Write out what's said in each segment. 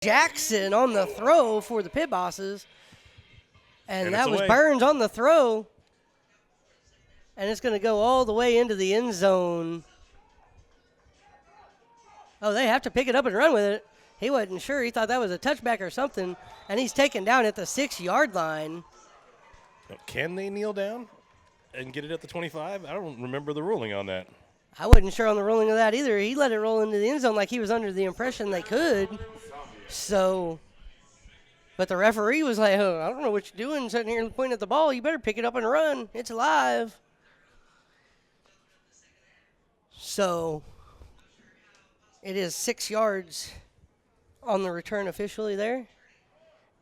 Jackson on the throw for the Pit Bosses. And that was away. Burns on the throw. And it's going to go all the way into the end zone. Oh, they have to pick it up and run with it. He wasn't sure. He thought that was a touchback or something. And he's taken down at the 6-yard line. Can they kneel down and get it at the 25? I don't remember the ruling on that. I wasn't sure on the ruling of that either. He let it roll into the end zone like he was under the impression they could. So, but the referee was like, oh, I don't know what you're doing sitting here pointing at the ball. You better pick it up and run. It's live. So, it is 6 yards on the return officially there.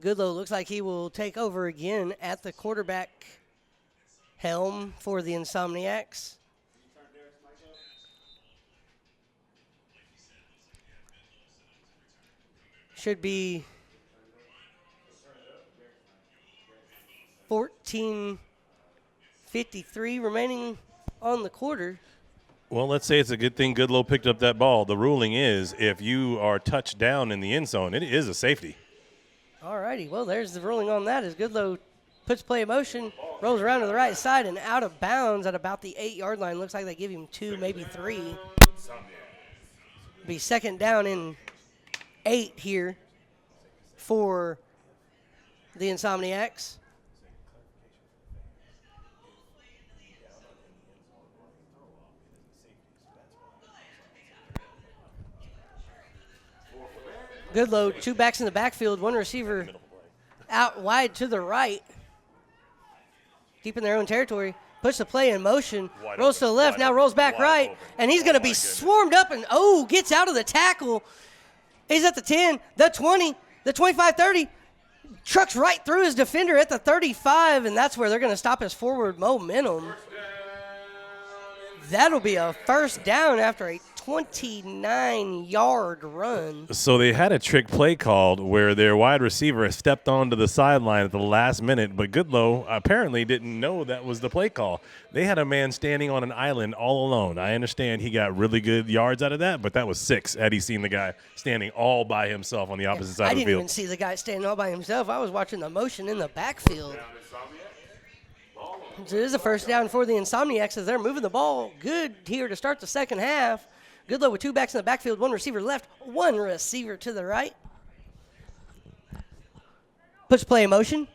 Goodloe looks like he will take over again at the quarterback helm for the Insomniacs. Should be 14:53 remaining on the quarter. Well, let's say it's a good thing Goodloe picked up that ball. The ruling is if you are touched down in the end zone, it is a safety. All righty. Well, there's the ruling on that as Goodloe puts play in motion, rolls around to the right side and out of bounds at about the 8-yard line. Looks like they give him 2, maybe 3. Be second down and 8 here for the Insomniacs. Goodloe, 2 backs in the backfield, 1 receiver out wide to the right. Deep in their own territory. Puts the play in motion. Rolls to the left, now rolls back right. And he's going to be swarmed up and, gets out of the tackle. He's at the 10, the 20, the 25, 30. Trucks right through his defender at the 35, and that's where they're going to stop his forward momentum. That'll be a first down after a 29-yard run. So they had a trick play called where their wide receiver stepped onto the sideline at the last minute, but Goodloe apparently didn't know that was the play call. They had a man standing on an island all alone. I understand he got really good yards out of that, but that was 6 had he seen the guy standing all by himself on the opposite side of the I field. didn't even see the guy standing all by himself. I was watching the motion in the backfield. So it is a first down for the Insomniacs as they're moving the ball good here to start the second half. Goodloe with 2 backs in the backfield, 1 receiver left, 1 receiver to the right. Puts play in motion.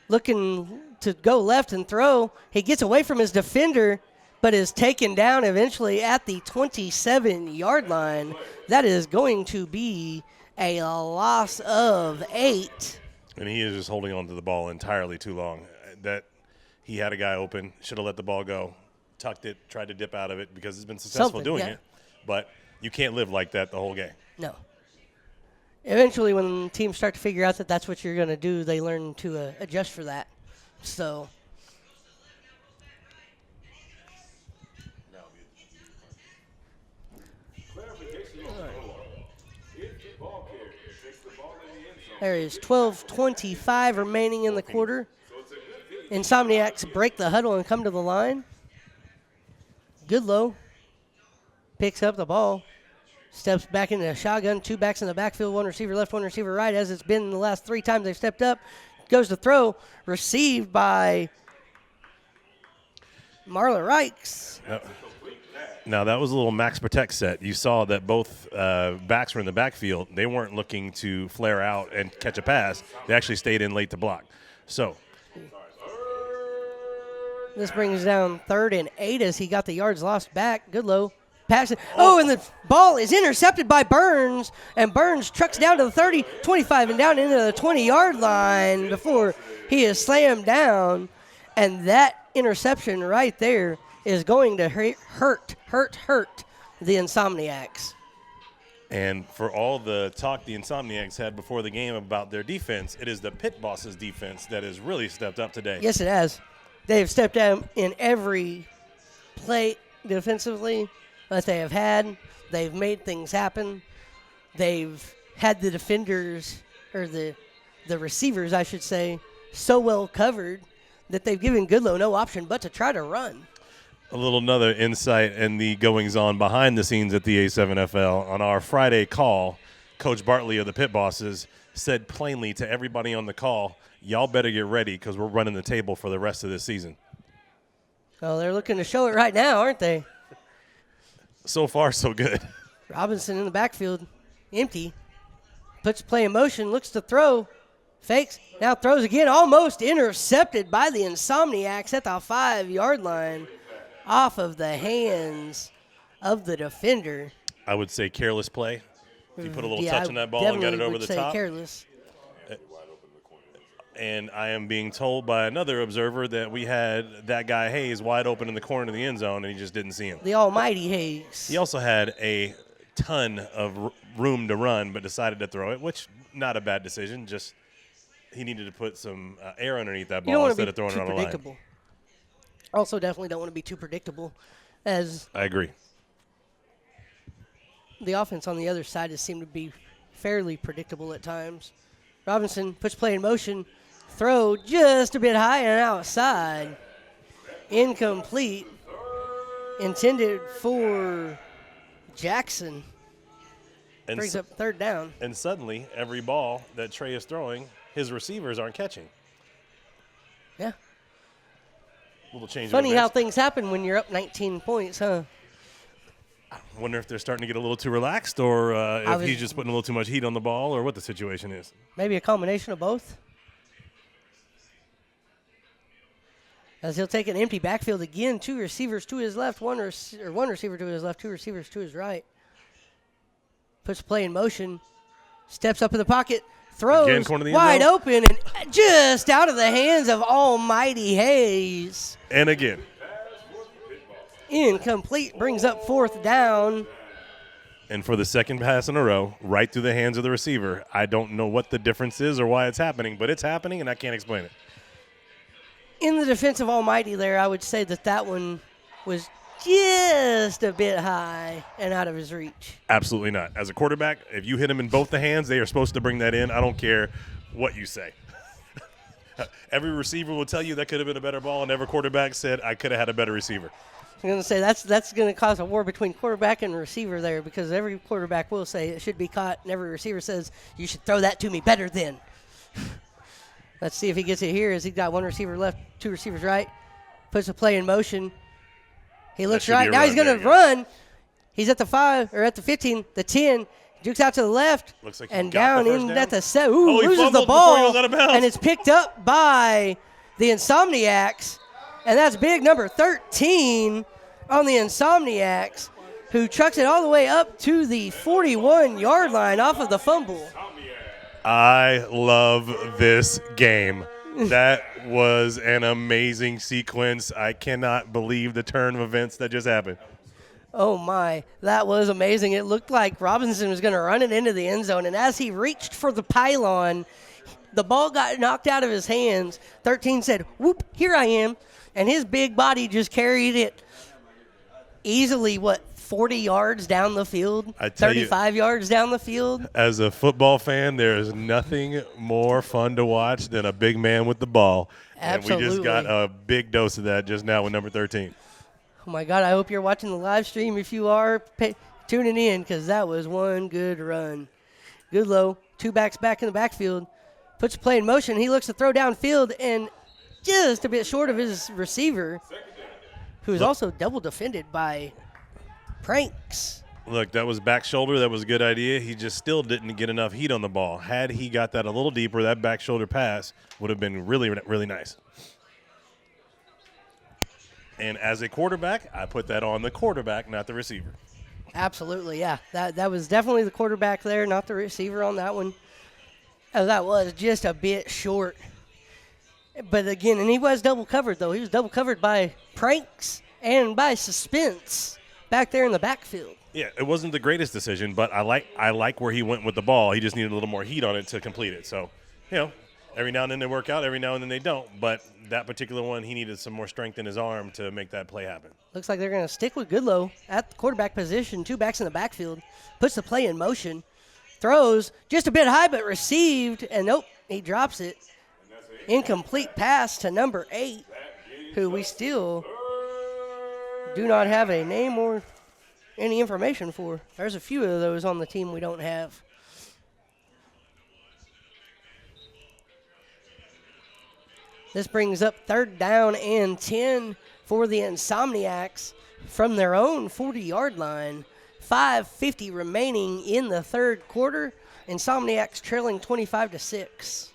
Looking to go left and throw. He gets away from his defender, but is taken down eventually at the 27-yard line. That is going to be a loss of 8. And he is just holding on to the ball entirely too long. That he had a guy open, should have let the ball go. Tucked it, tried to dip out of it because he's been successful doing it. But you can't live like that the whole game. No. Eventually, when teams start to figure out that that's what you're going to do, they learn to adjust for that. So. There is 12:25 remaining in the quarter. Insomniacs break the huddle and come to the line. Goodloe picks up the ball, steps back into the shotgun, 2 backs in the backfield, 1 receiver left, 1 receiver right, as it's been the last 3 times they've stepped up. Goes to throw, received by Marla Reichs. Now, that was a little max protect set. You saw that both backs were in the backfield. They weren't looking to flare out and catch a pass. They actually stayed in late to block. So this brings down 3rd and 8 as he got the yards lost back. Goodloe passes. And the ball is intercepted by Burns, and Burns trucks down to the 30, 25, and down into the 20-yard line before he is slammed down. And that interception right there is going to hurt the Insomniacs. And for all the talk the Insomniacs had before the game about their defense, it is the Pit Bosses defense that has really stepped up today. Yes, it has. They've stepped out in every play defensively that they have had. They've made things happen. They've had the defenders, or the receivers, I should say, so well covered that they've given Goodloe no option but to try to run. A little another insight in the goings-on behind the scenes at the A7FL. On our Friday call, Coach Bartley of the Pit Bosses said plainly to everybody on the call, y'all better get ready because we're running the table for the rest of this season. Well, they're looking to show it right now, aren't they? So far, so good. Robinson in the backfield, empty. Puts play in motion, looks to throw. Fakes, now throws again, almost intercepted by the Insomniacs at the 5-yard line off of the hands of the defender. I would say careless play. If you put a little Yeah, touch on that ball and got it over the top. Careless. And I am being told by another observer that we had that guy Hayes wide open in the corner of the end zone, and he just didn't see him. The almighty Hayes. He also had a ton of room to run, but decided to throw it, which not a bad decision. Just he needed to put some air underneath that ball instead of throwing it on the line. Also, definitely don't want to be too predictable, as I agree. the offense on the other side has seemed to be fairly predictable at times. Robinson puts play in motion. Throw just a bit high and outside. Incomplete. Intended for Jackson. And Brings up third down. And suddenly, every ball that Trey is throwing, his receivers aren't catching. Yeah. Little change. Funny how things happen when you're up 19 points, huh? I wonder if they're starting to get a little too relaxed, or if he's just putting a little too much heat on the ball, or what the situation is. Maybe a combination of both. As he'll take an empty backfield again, 2 receivers to his left, one receiver to his left, 2 receivers to his right. Puts play in motion, steps up in the pocket, throws again, wide open, and just out of the hands of almighty Hayes. And again. Incomplete, brings up fourth down. And for the second pass in a row, right through the hands of the receiver. I don't know what the difference is or why it's happening, but it's happening, and I can't explain it. In the defense of almighty there, I would say that one was just a bit high and out of his reach. Absolutely not. As a quarterback, if you hit him in both the hands, they are supposed to bring that in. I don't care what you say. Every receiver will tell you that could have been a better ball, and every quarterback said, I could have had a better receiver. I'm going to say that's going to cause a war between quarterback and receiver there, because every quarterback will say it should be caught, and every receiver says, you should throw that to me better than. Let's see if he gets it here, as he's got 1 receiver left, 2 receivers right. Puts a play in motion. He looks right. Now he's going to run. He's at the 5, or at the 15, the 10. Jukes out to the left. Looks like and down in at the 7. Ooh, loses the ball. And it's picked up by the Insomniacs. And that's big number 13 on the Insomniacs, who trucks it all the way up to the 41-yard line off of the fumble. I love this game. That was an amazing sequence. I cannot believe the turn of events that just happened. Oh, my. That was amazing. It looked like Robinson was going to run it into the end zone, and as he reached for the pylon, the ball got knocked out of his hands. 13 said, whoop, here I am. And his big body just carried it easily, 40 yards down the field, 35 yards down the field. As a football fan, there is nothing more fun to watch than a big man with the ball. Absolutely. And we just got a big dose of that just now with number 13. Oh, my God, I hope you're watching the live stream. If you are, tuning in, because that was one good run. Goodloe, 2 backs back in the backfield, puts play in motion. He looks to throw downfield and just a bit short of his receiver, who is also double defended by Pranks. Look, that was back shoulder. That was a good idea. He just still didn't get enough heat on the ball. Had he got that a little deeper, that back shoulder pass would have been really, really nice. And as a quarterback, I put that on the quarterback, not the receiver. Absolutely, yeah. That was definitely the quarterback there, not the receiver on that one. That was just a bit short. But again, and he was double covered, though. He was double covered by Pranks and by Suspense back there in the backfield. Yeah, it wasn't the greatest decision, but I like where he went with the ball. He just needed a little more heat on it to complete it. So, every now and then they work out, every now and then they don't. But that particular one, he needed some more strength in his arm to make that play happen. Looks like they're going to stick with Goodloe at the quarterback position. 2 backs in the backfield. Puts the play in motion. Throws just a bit high, but received. And nope, he drops it. Incomplete pass to number 8, who we still do not have a name or any information for. There's a few of those on the team we don't have. This brings up 3rd down and 10 for the Insomniacs from their own 40-yard line. 5:50 remaining in the 3rd quarter. Insomniacs trailing 25-6.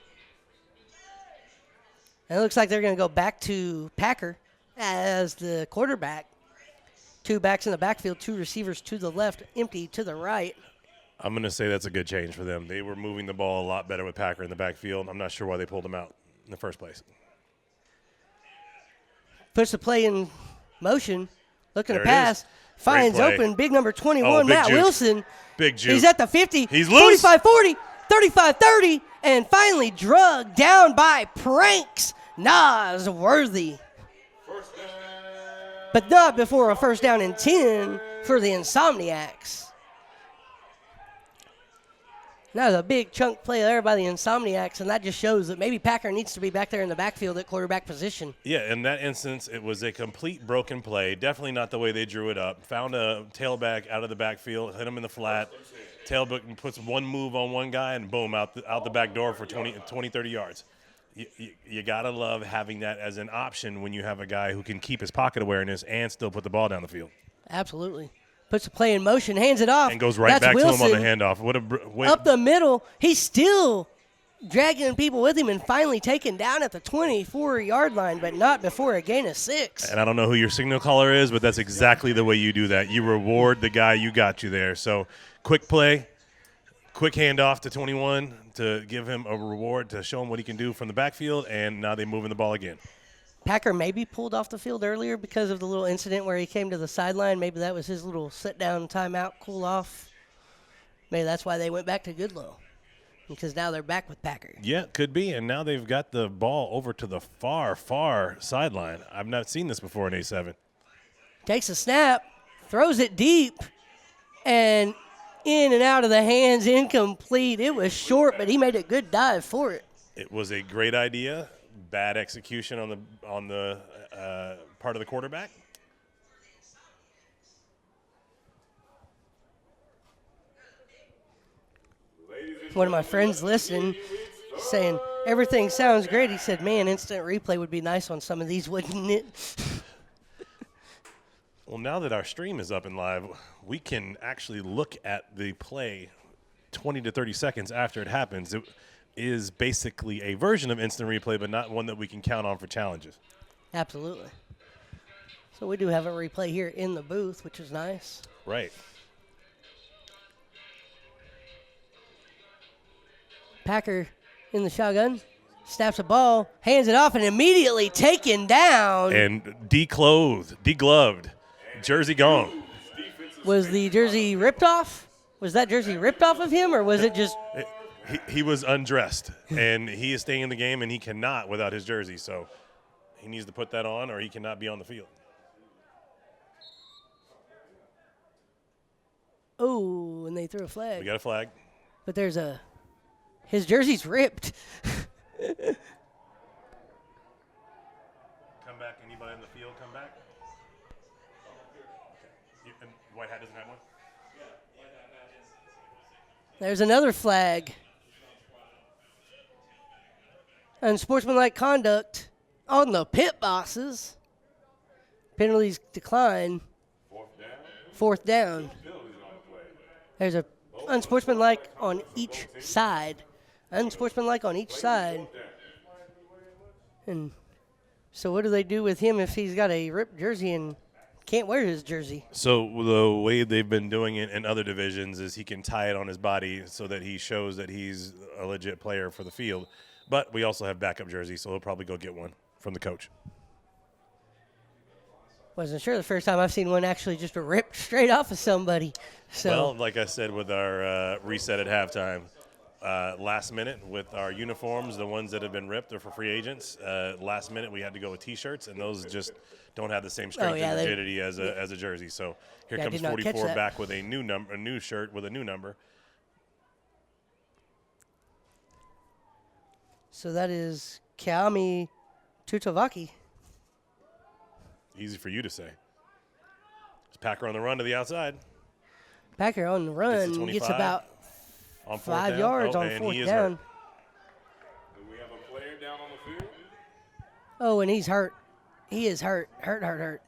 And it looks like they're going to go back to Packer as the quarterback. 2 backs in the backfield, 2 receivers to the left, empty to the right. I'm going to say that's a good change for them. They were moving the ball a lot better with Packer in the backfield. I'm not sure why they pulled him out in the first place. Puts the play in motion, looking There to it pass. is. Finds Great play. open, big number 21, Oh, big Matt juke. Wilson. Big juke. He's at the 50. He's loose. 45-40, 35-30, and finally drugged down by Pranks Nosworthy. But not before a 1st down and 10 for the Insomniacs. That was a big chunk play there by the Insomniacs, and that just shows that maybe Packer needs to be back there in the backfield at quarterback position. Yeah, in that instance, it was a complete broken play. Definitely not the way they drew it up. Found a tailback out of the backfield, hit him in the flat. Tailback puts one move on one guy, and boom, out the back door for 20, 30 yards. You got to love having that as an option when you have a guy who can keep his pocket awareness and still put the ball down the field. Absolutely. Puts the play in motion, hands it off. And goes right That's back Wilson. to him on the handoff. What a Up the middle. He's still dragging people with him and finally taken down at the 24-yard line, but not before a gain of 6. And I don't know who your signal caller is, but that's exactly the way you do that. You reward the guy you got you there. So quick play, quick handoff to 21 to give him a reward to show him what he can do from the backfield, and now they're moving the ball again. Packer maybe pulled off the field earlier because of the little incident where he came to the sideline. Maybe that was his little sit-down timeout, cool off. Maybe that's why they went back to Goodloe, because now they're back with Packer. Yeah, could be. And now they've got the ball over to the far, far sideline. I've not seen this before in A7. Takes a snap, throws it deep, and in and out of the hands, incomplete. It was short, but he made a good dive for it. It was a great idea. Bad execution on the part of the quarterback. One of my friends listening, saying, everything sounds great. He said, man, instant replay would be nice on some of these, wouldn't it? Well, now that our stream is up and live, we can actually look at the play 20 to 30 seconds after it happens. It is basically a version of instant replay, but not one that we can count on for challenges. Absolutely. So we do have a replay here in the booth, which is nice. Right. Packer in the shotgun, snaps a ball, hands it off, and immediately taken down. And degloved, jersey gone. Was the jersey ripped off? Was that jersey ripped off of him, or was it just... He was undressed, and he is staying in the game, and he cannot without his jersey. So he needs to put that on, or he cannot be on the field. Oh, and they threw a flag. We got a flag. But there's a... His jersey's ripped. Come back. Anybody in the field come back? Okay. And White Hat doesn't have one? There's another flag. Unsportsmanlike conduct on the pit bosses. Penalties decline. Fourth down. There's a unsportsmanlike on each side. Unsportsmanlike on each side. And so what do they do with him if he's got a ripped jersey and can't wear his jersey? So the way they've been doing it in other divisions is he can tie it on his body so that he shows that he's a legit player for the field. But we also have backup jerseys, so he'll probably go get one from the coach. Wasn't sure the first time I've seen one actually just ripped straight off of somebody. So Well, like I said with our reset at halftime, last minute with our uniforms, the ones that have been ripped are for free agents. Last minute we had to go with T-shirts, and those just don't have the same strength and rigidity as a jersey. So here comes 44 back with a new shirt with a new number. So that is Kiami Tutovaki. Easy for you to say. It's Packer on the run to the outside. Packer on the run gets about on 5 yards on fourth down. Do we have a player down on the field? Oh, and he's hurt. He is hurt. Hurt.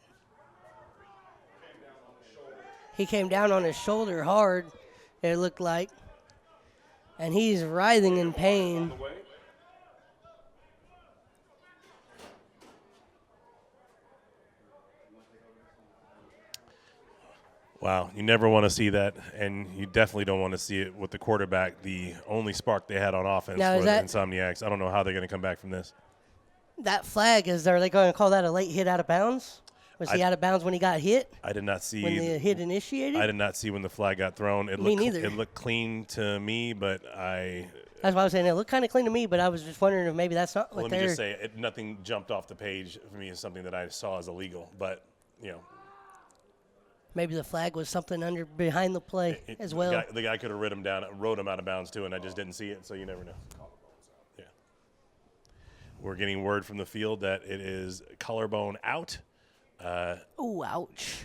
He came down on his shoulder hard, it looked like. And he's writhing in pain. Wow, you never want to see that, and you definitely don't want to see it with the quarterback, the only spark they had on offense Now, for is the that- Insomniacs. I don't know how they're going to come back from this. That flag, are they going to call that a late hit out of bounds? Was he out of bounds when he got hit? I did not see when the hit initiated? I did not see when the flag got thrown. Me neither. It looked clean to me, but That's why I was saying it looked kind of clean to me, but I was just wondering if maybe that's not what let they're... me just say, nothing jumped off the page for me as something that I saw as illegal. But, you know. Maybe the flag was something behind the play as well. The guy could have rode him out of bounds too, and I just didn't see it, so you never know. Yeah. We're getting word from the field that it is collarbone out. Oh, ouch.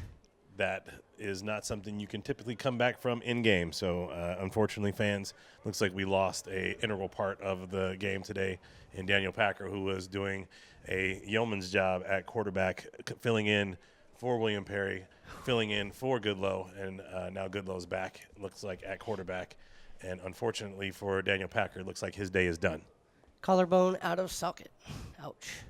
That is not something you can typically come back from in-game. So, unfortunately, fans, looks like we lost a integral part of the game today in Daniel Packer, who was doing a yeoman's job at quarterback, filling in for William Perry, filling in for Goodloe, and now Goodloe's back, looks like, at quarterback. And unfortunately for Daniel Packer, it looks like his day is done. Collarbone out of socket. Ouch.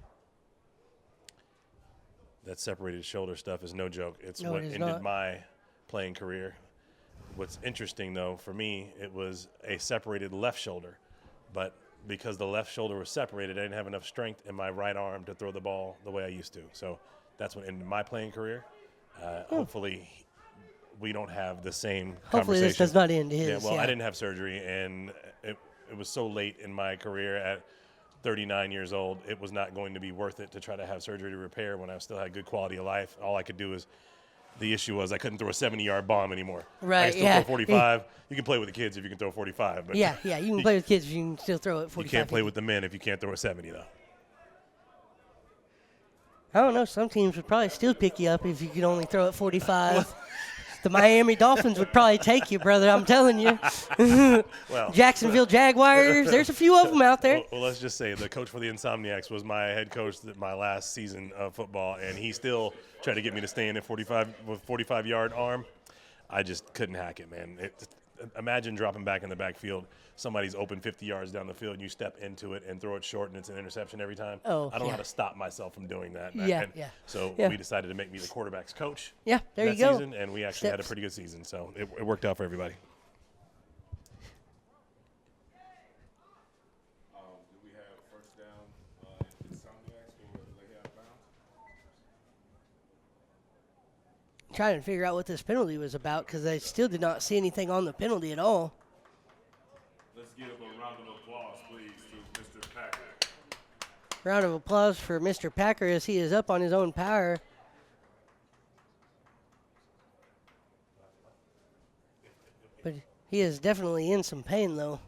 That separated shoulder stuff is no joke. It's No, what it is ended not. my playing career. What's interesting, though, for me, it was a separated left shoulder. But because the left shoulder was separated, I didn't have enough strength in my right arm to throw the ball the way I used to. So that's what ended my playing career. Hopefully we don't have the same Hopefully conversation. this does not end his. Yeah, well, I didn't have surgery, and it was so late in my career at 39 years old, it was not going to be worth it to try to have surgery to repair when I still had good quality of life. All I could do is, the issue was I couldn't throw a 70-yard bomb anymore. Right, I can still throw 45. You can play with the kids if you can throw 45. But Yeah, you can play with kids if you can still throw it 45. you can't play with the men if you can't throw a 70, though. I don't know. Some teams would probably still pick you up if you could only throw it 45. The Miami Dolphins would probably take you, brother. I'm telling you. Well, Jacksonville Jaguars. There's a few of them out there. Well, let's just say the coach for the Insomniacs was my head coach my last season of football, and he still tried to get me to stay in at 45 with 45-yard arm. I just couldn't hack it, man. Imagine dropping back in the backfield. Somebody's open 50 yards down the field, and you step into it and throw it short, and it's an interception every time. Oh, I don't know how to stop myself from doing that. Yeah. So Yeah. we decided to make me the quarterback's coach. Yeah, there that you go. season, and we actually had a pretty good season, so it worked out for everybody. Do we have first down Insomniacs or lay out of bounds? Trying to figure out what this penalty was about because I still did not see anything on the penalty at all. Let's give a round of applause, please, to Mr. Packer. Round of applause for Mr. Packer as he is up on his own power. But he is definitely in some pain, though.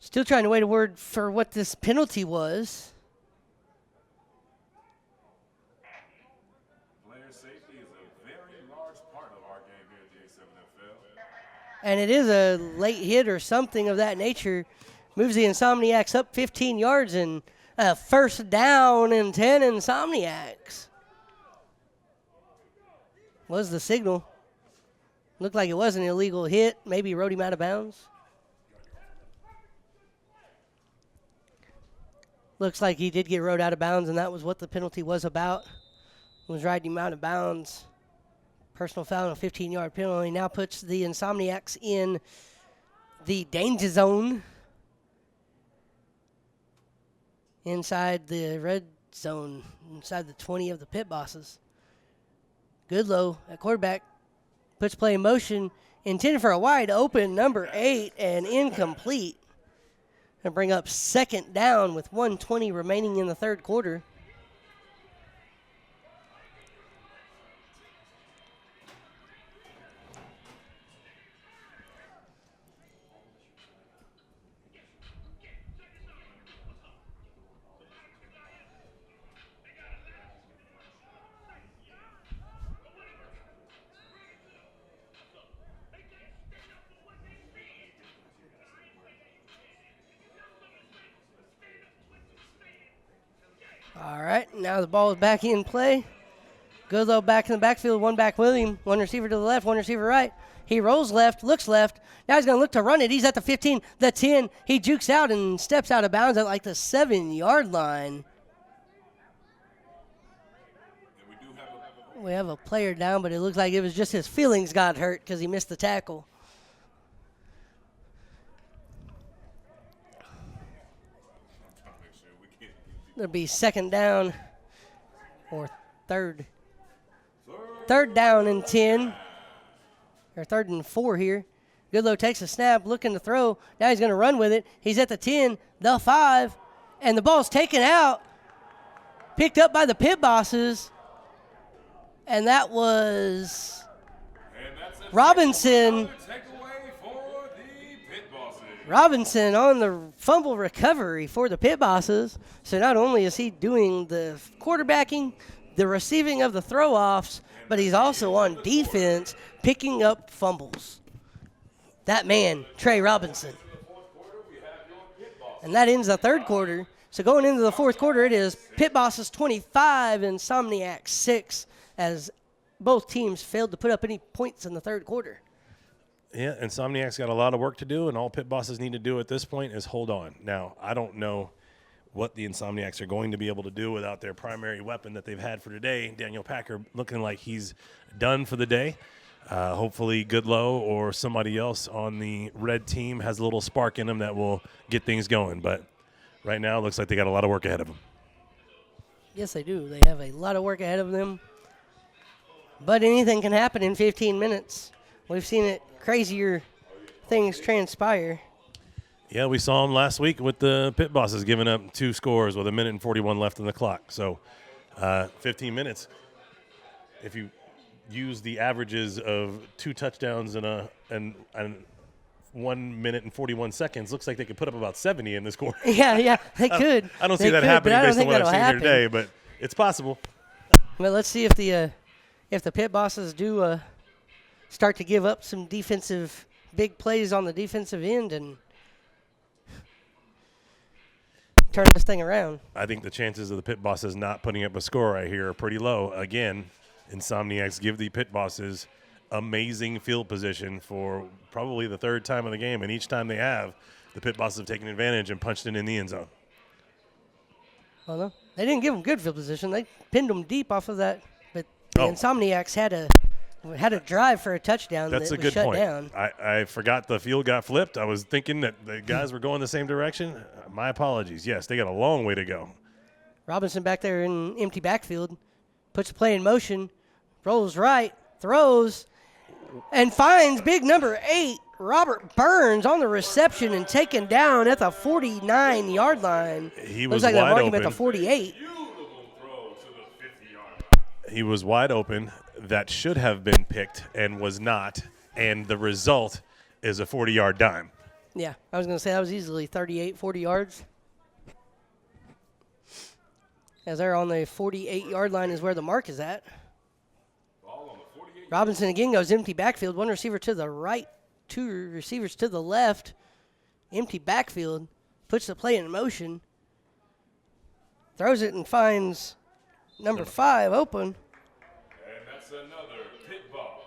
Still trying to wait a word for what this penalty was. Player safety is a very large part of our game here at the A7FL. And it is a late hit or something of that nature. Moves the Insomniacs up 15 yards and first down and 10 Insomniacs. Was the signal. Looked like it was an illegal hit. Maybe rode him out of bounds. Looks like he did get rode out of bounds, and that was what the penalty was about. Was riding him out of bounds. Personal foul and a 15-yard penalty now puts the Insomniacs in the danger zone inside the red zone, inside the 20 of the pit bosses. Goodloe at quarterback puts play in motion, intended for a wide open number 8 and incomplete. And bring up second down with 1:20 remaining in the third quarter. All right, now the ball is back in play. Goodloe back in the backfield, one back with him, one receiver to the left, one receiver right. He rolls left, looks left. Now he's going to look to run it. He's at the 15, the 10. He jukes out and steps out of bounds at like the 7-yard line. We have a player down, but it looks like it was just his feelings got hurt because he missed the tackle. It'll be second down or third. Third down and 10. Or third and 4 here. Goodloe takes a snap, looking to throw. Now he's going to run with it. He's at the 10, the 5, and the ball's taken out. Picked up by the pit bosses. And that was Robinson. Robinson on the fumble recovery for the pit bosses. So not only is he doing the quarterbacking, the receiving of the throw-offs, but he's also on defense picking up fumbles. That man, Trey Robinson. And that ends the third quarter. So going into the fourth quarter, it is Pit Bosses 25 and Insomniacs 6, as both teams failed to put up any points in the third quarter. Yeah, Insomniacs got a lot of work to do, and all Pit Bosses need to do at this point is hold on. Now, I don't know what the Insomniacs are going to be able to do without their primary weapon that they've had for today. Daniel Packer looking like he's done for the day. Hopefully Goodloe or somebody else on the red team has a little spark in them that will get things going. But right now it looks like they got a lot of work ahead of them. Yes, they do. They have a lot of work ahead of them. But anything can happen in 15 minutes. We've seen it crazier things transpire. Yeah, we saw them last week with the Pit Bosses giving up 2 scores with 1:41 left on the clock. So 15 minutes. If you use the averages of 2 touchdowns and 1 minute and 41 seconds, looks like they could put up about 70 in this quarter. Yeah, they could. I don't see that happening based on what I've seen here today, but it's possible. Well, let's see if the Pit Bosses do start to give up some defensive big plays on the defensive end and turn this thing around. I think the chances of the Pit Bosses not putting up a score right here are pretty low. Again, Insomniacs give the Pit Bosses amazing field position for probably the third time of the game, and each time they have, the Pit Bosses have taken advantage and punched it in the end zone. Well, no, they didn't give them good field position. They pinned them deep off of that, but the Insomniacs had a drive for a touchdown. That's that a good shut point. Down. I forgot the field got flipped. I was thinking that the guys were going the same direction. My apologies. Yes, they got a long way to go. Robinson back there in empty backfield, puts the play in motion, rolls right, throws, and finds big number 8, Robert Burns, on the reception and taken down at the 49-yard line. He was Looks like wide they're marking him open. at the 48. He was wide open. That should have been picked and was not, and the result is a 40-yard dime. Yeah, I was going to say that was easily 38, 40 yards. As they're on the 48-yard line is where the mark is at. Robinson again goes empty backfield. 1 receiver to the right, 2 receivers to the left. Empty backfield. Puts the play in motion. Throws it and finds number 5 open. And that's another Pit Boss.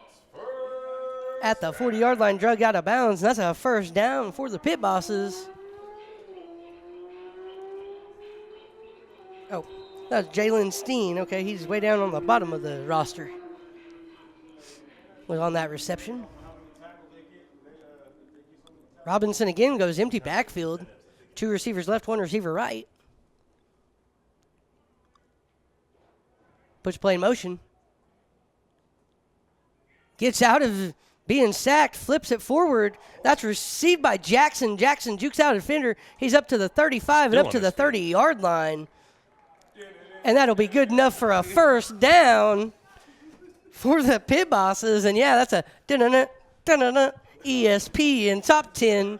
At the 40-yard line, drug out of bounds. That's a first down for the Pit Bosses. Oh, that's Jalen Steen. Okay, he's way down on the bottom of the roster. Was on that reception. Robinson again goes empty backfield. 2 receivers left, 1 receiver right. Puts play in motion. Gets out of being sacked, flips it forward. That's received by Jackson. Jackson jukes out a defender. He's up to the 35 and up to the 30-yard line. And that'll be good enough for a first down for the Pit Bosses. And, yeah, that's a dun-dun-dun, ESP in top 10.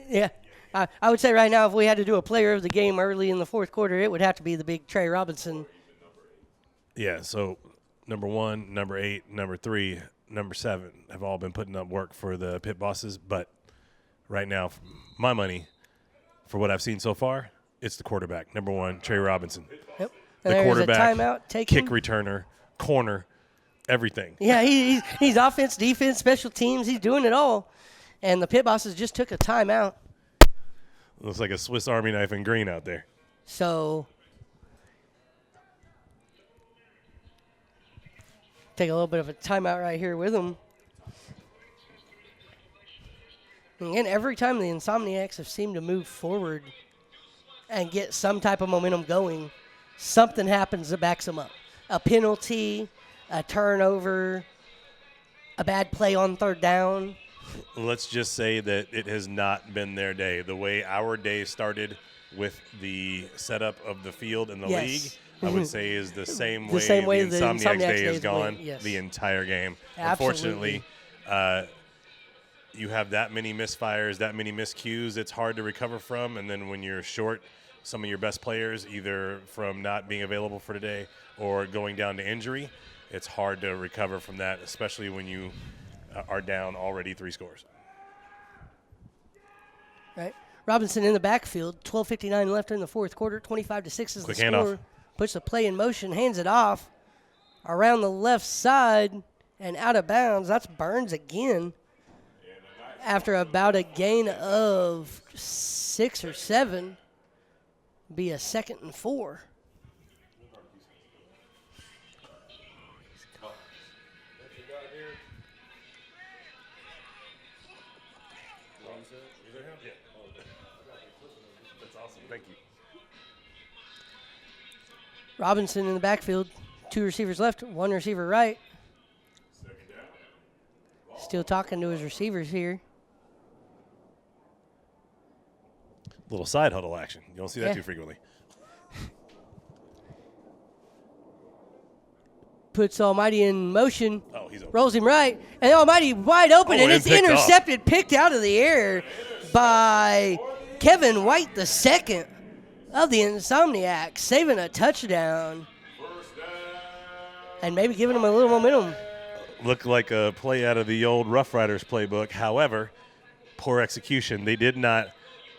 Yeah. I would say right now if we had to do a player of the game early in the fourth quarter, it would have to be the big Trey Robinson. Yeah, so number 1, number 8, number 3, number 7 have all been putting up work for the Pit Bosses, but right now, my money, for what I've seen so far, it's the quarterback. Number 1, Trey Robinson. Yep. The And there's quarterback, a timeout taken. kick returner, corner, everything. Yeah, he's offense, defense, special teams. He's doing it all. And the pit bosses just took a timeout. Looks like a Swiss Army knife in green out there. So take a little bit of a timeout right here with them. And again, every time the Insomniacs have seemed to move forward and get some type of momentum going, something happens that backs them up. A penalty, a turnover, a bad play on third down. Let's just say that it has not been their day. The way our day started with the setup of the field in the Yes. league, I would say is the same The way same way the the Insomniacs Insomniacs day day has is gone went, yes. the entire game. Absolutely. Unfortunately, you have that many misfires, that many miscues, it's hard to recover from. And then when you're short some of your best players, either from not being available for today or going down to injury, it's hard to recover from that, especially when you are down already 3 scores. Right. Robinson in the backfield, 12:59 left in the fourth quarter, 25-6 is Quick the score. handoff. Puts the play in motion, hands it off around the left side and out of bounds. That's Burns again after about a gain of 6 or 7. Be a 2nd and 4. That's awesome. Thank you. Robinson in the backfield, 2 receivers left, 1 receiver right. Still talking to his receivers here. Little side huddle action. You don't see that Yeah. too frequently. Puts Almighty in motion. Oh, he's open. Rolls him right, and Almighty wide open, and and it's picked off. intercepted, picked out of the air by Kevin White, the second of the Insomniacs, saving a touchdown and maybe giving him a little momentum. Looked like a play out of the old Rough Riders playbook. However, poor execution. They did not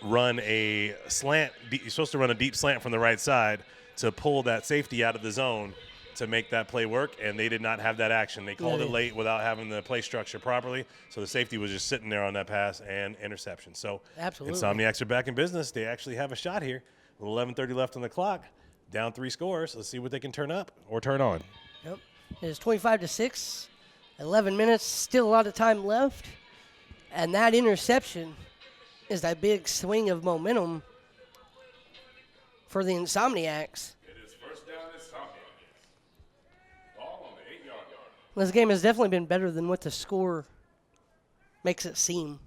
run a slant. You're supposed to run a deep slant from the right side to pull that safety out of the zone to make that play work, and they did not have that action. They called it late without having the play structure properly, so the safety was just sitting there on that pass and interception. So Absolutely. Insomniacs are back in business. They actually have a shot here with 11:30 left on the clock, down 3 scores. Let's see what they can turn up or turn on. Yep. It's 25-6, 11 minutes, still a lot of time left, and that interception is that big swing of momentum for the Insomniacs. It is first down Insomniacs. Ball on the 8-yard line. This game has definitely been better than what the score makes it seem,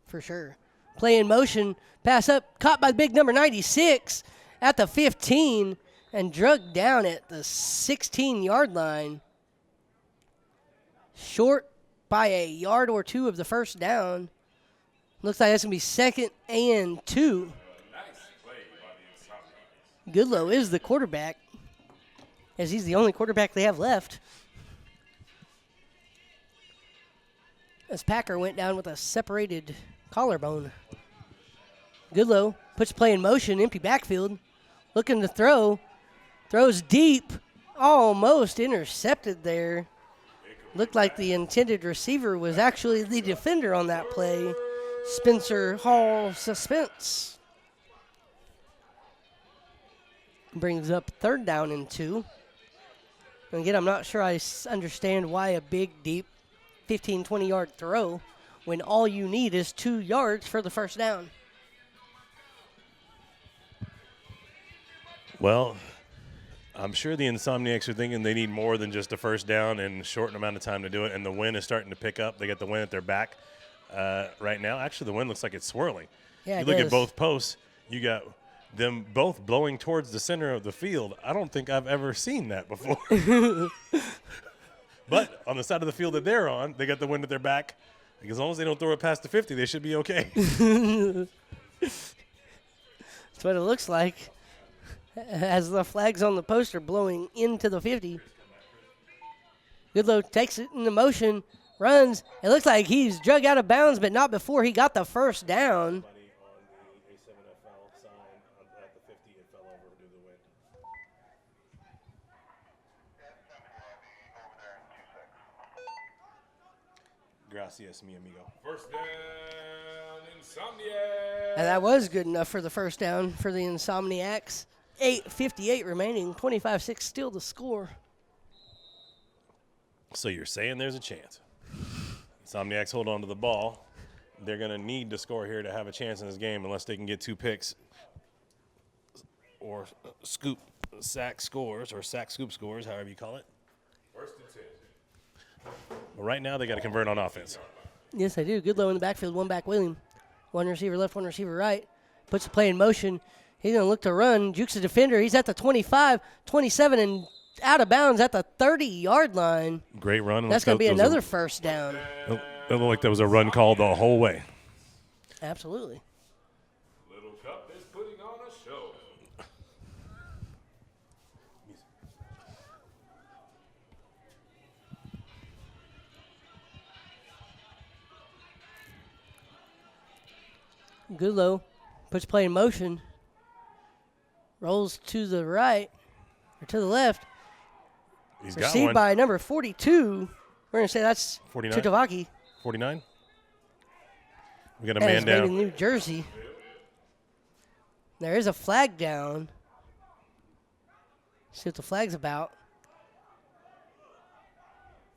for sure. Play in motion, pass up, caught by the big number 96 at the 15 and drugged down at the 16-yard line. Short by a yard or 2 of the first down. Looks like that's going to be 2nd and 2. Nice play by the Insomniacs. Goodloe is the quarterback, as he's the only quarterback they have left. As Packer went down with a separated collarbone. Goodloe puts play in motion, empty backfield, looking to throw. Throws deep, almost intercepted there. Looked like the intended receiver was actually the defender on that play. Spencer Hall suspense. Brings up 3rd down and 2. And again, I'm not sure I understand why a big, deep 15, 20-yard throw when all you need is 2 yards for the first down. Well, I'm sure the Insomniacs are thinking they need more than just a first down and a short amount of time to do it, and the wind is starting to pick up. They got the wind at their back right now. Actually, the wind looks like it's swirling. Yeah, you it look does. at both posts, you got them both blowing towards the center of the field. I don't think I've ever seen that before. But on the side of the field that they're on, they got the wind at their back. As long as they don't throw it past the 50, they should be okay. That's what it looks like as the flags on the post are blowing into the 50. Goodloe takes it into motion, runs. It looks like he's drug out of bounds, but not before he got the first down. Somebody on the A7FL sign at the 50 and fell over due to the wind. Gracias, mi amigo. First down, Insomniacs. And that was good enough for the first down for the Insomniacs. 8:58 remaining, 25-6 still the score. So you're saying there's a chance. Insomniacs hold on to the ball. They're going to need to score here to have a chance in this game unless they can get 2 picks or sack scores, scoop scores, however you call it. First and 10. But right now they got to convert on offense. Yes, they do. Goodloe in the backfield, one back William. One receiver left, one receiver right. Puts the play in motion. He's going to look to run. Jukes the defender. He's at the 25, 27, and out of bounds at the 30-yard line. Great run. That's going to be another first down. It looked like there was a run call the whole way. Absolutely. Little Cup is putting on a show. Goodloe puts play in motion. Rolls to the right, or to the left. He's got Received one. by number 42. We're going to say that's 49? Tutavaki. 49. We got a That man is made in down. New Jersey. There is a flag down. See what the flag's about.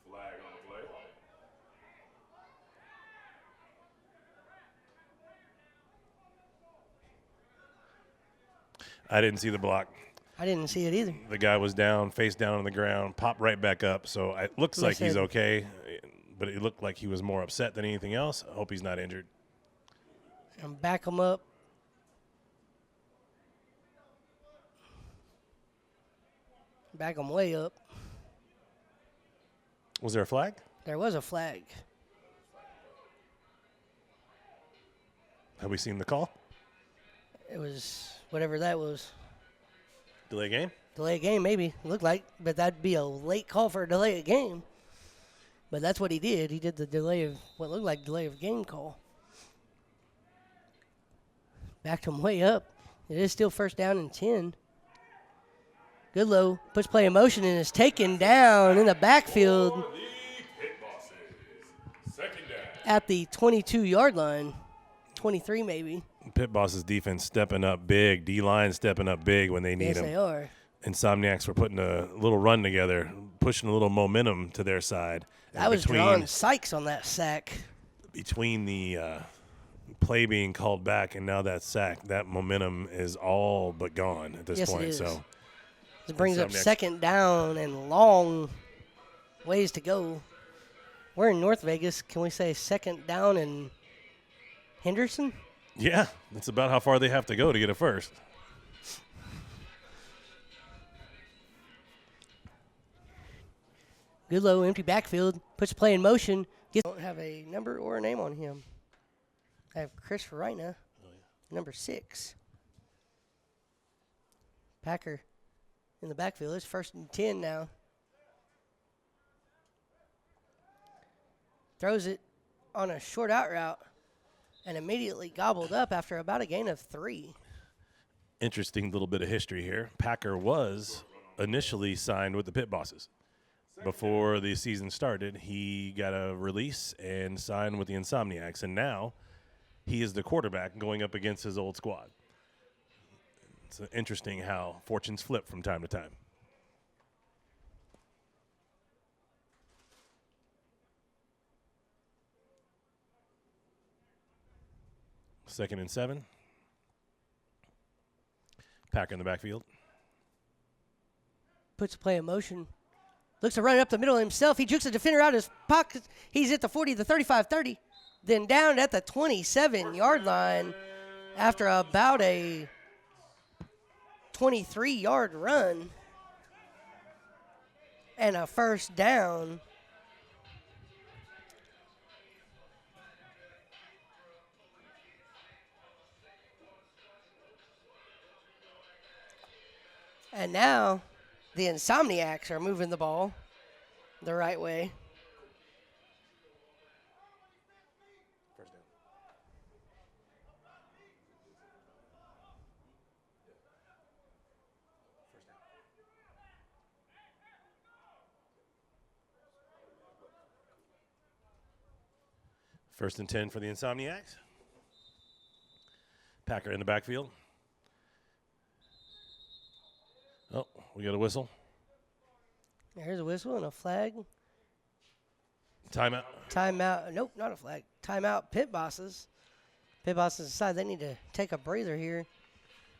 Flag on the play. I didn't see the block. I didn't see it either. The guy was down, face down on the ground, popped right back up. So it looks Like I like he's said. okay, but it looked like he was more upset than anything else. I hope he's not injured. And back him up. Back him way up. Was there a flag? There was a flag. Have we seen the call? It was whatever that was. Delay game? Delay a game, maybe. It looked like. But that'd be a late call for a delay of game. But that's what he did. He did the delay of what looked like delay of game call. Backed him way up. It is still first down and 10. Goodloe puts play in motion and is taken down in the backfield For the Pit Bosses. Second down. at the 22-yard line. 23 maybe. Pit Boss's defense stepping up big. D-line stepping up big when they need Yes, him. they are. Insomniacs were putting a little run together, pushing a little momentum to their side. I was drawing Sykes on that sack. Between the play being called back and now that sack, that momentum is all but gone at this Yes, it point. is. So It brings up Insomniacs. second down and long ways to go. We're in North Vegas. Can we say second down and Henderson? yeah, that's about how far they have to go to get it first. Goodloe, empty backfield, puts play in motion. Don't have a number or a name on him. I have Chris Reina, number 6. Packer in the backfield. It's first and 10 now. Throws it on a short out route and immediately gobbled up after about a gain of 3. Interesting little bit of history here. Packer was initially signed with the Pit Bosses. Before the season started, he got a release and signed with the Insomniacs, and now he is the quarterback going up against his old squad. It's interesting how fortunes flip from time to time. Second and 7. Packer in the backfield. Puts play in motion. Looks to run it up the middle himself. He jukes the defender out of his pocket. He's at the 40, the 35, 30. Then down at the 27-yard line after about a 23-yard run and a first down. And now the Insomniacs are moving the ball the right way. First and 10 for the Insomniacs. Packer in the backfield. Oh, we got a whistle. There's a whistle and a flag. Timeout. Timeout. Nope, not a flag. Timeout. Pit bosses. Pit bosses decide they need to take a breather here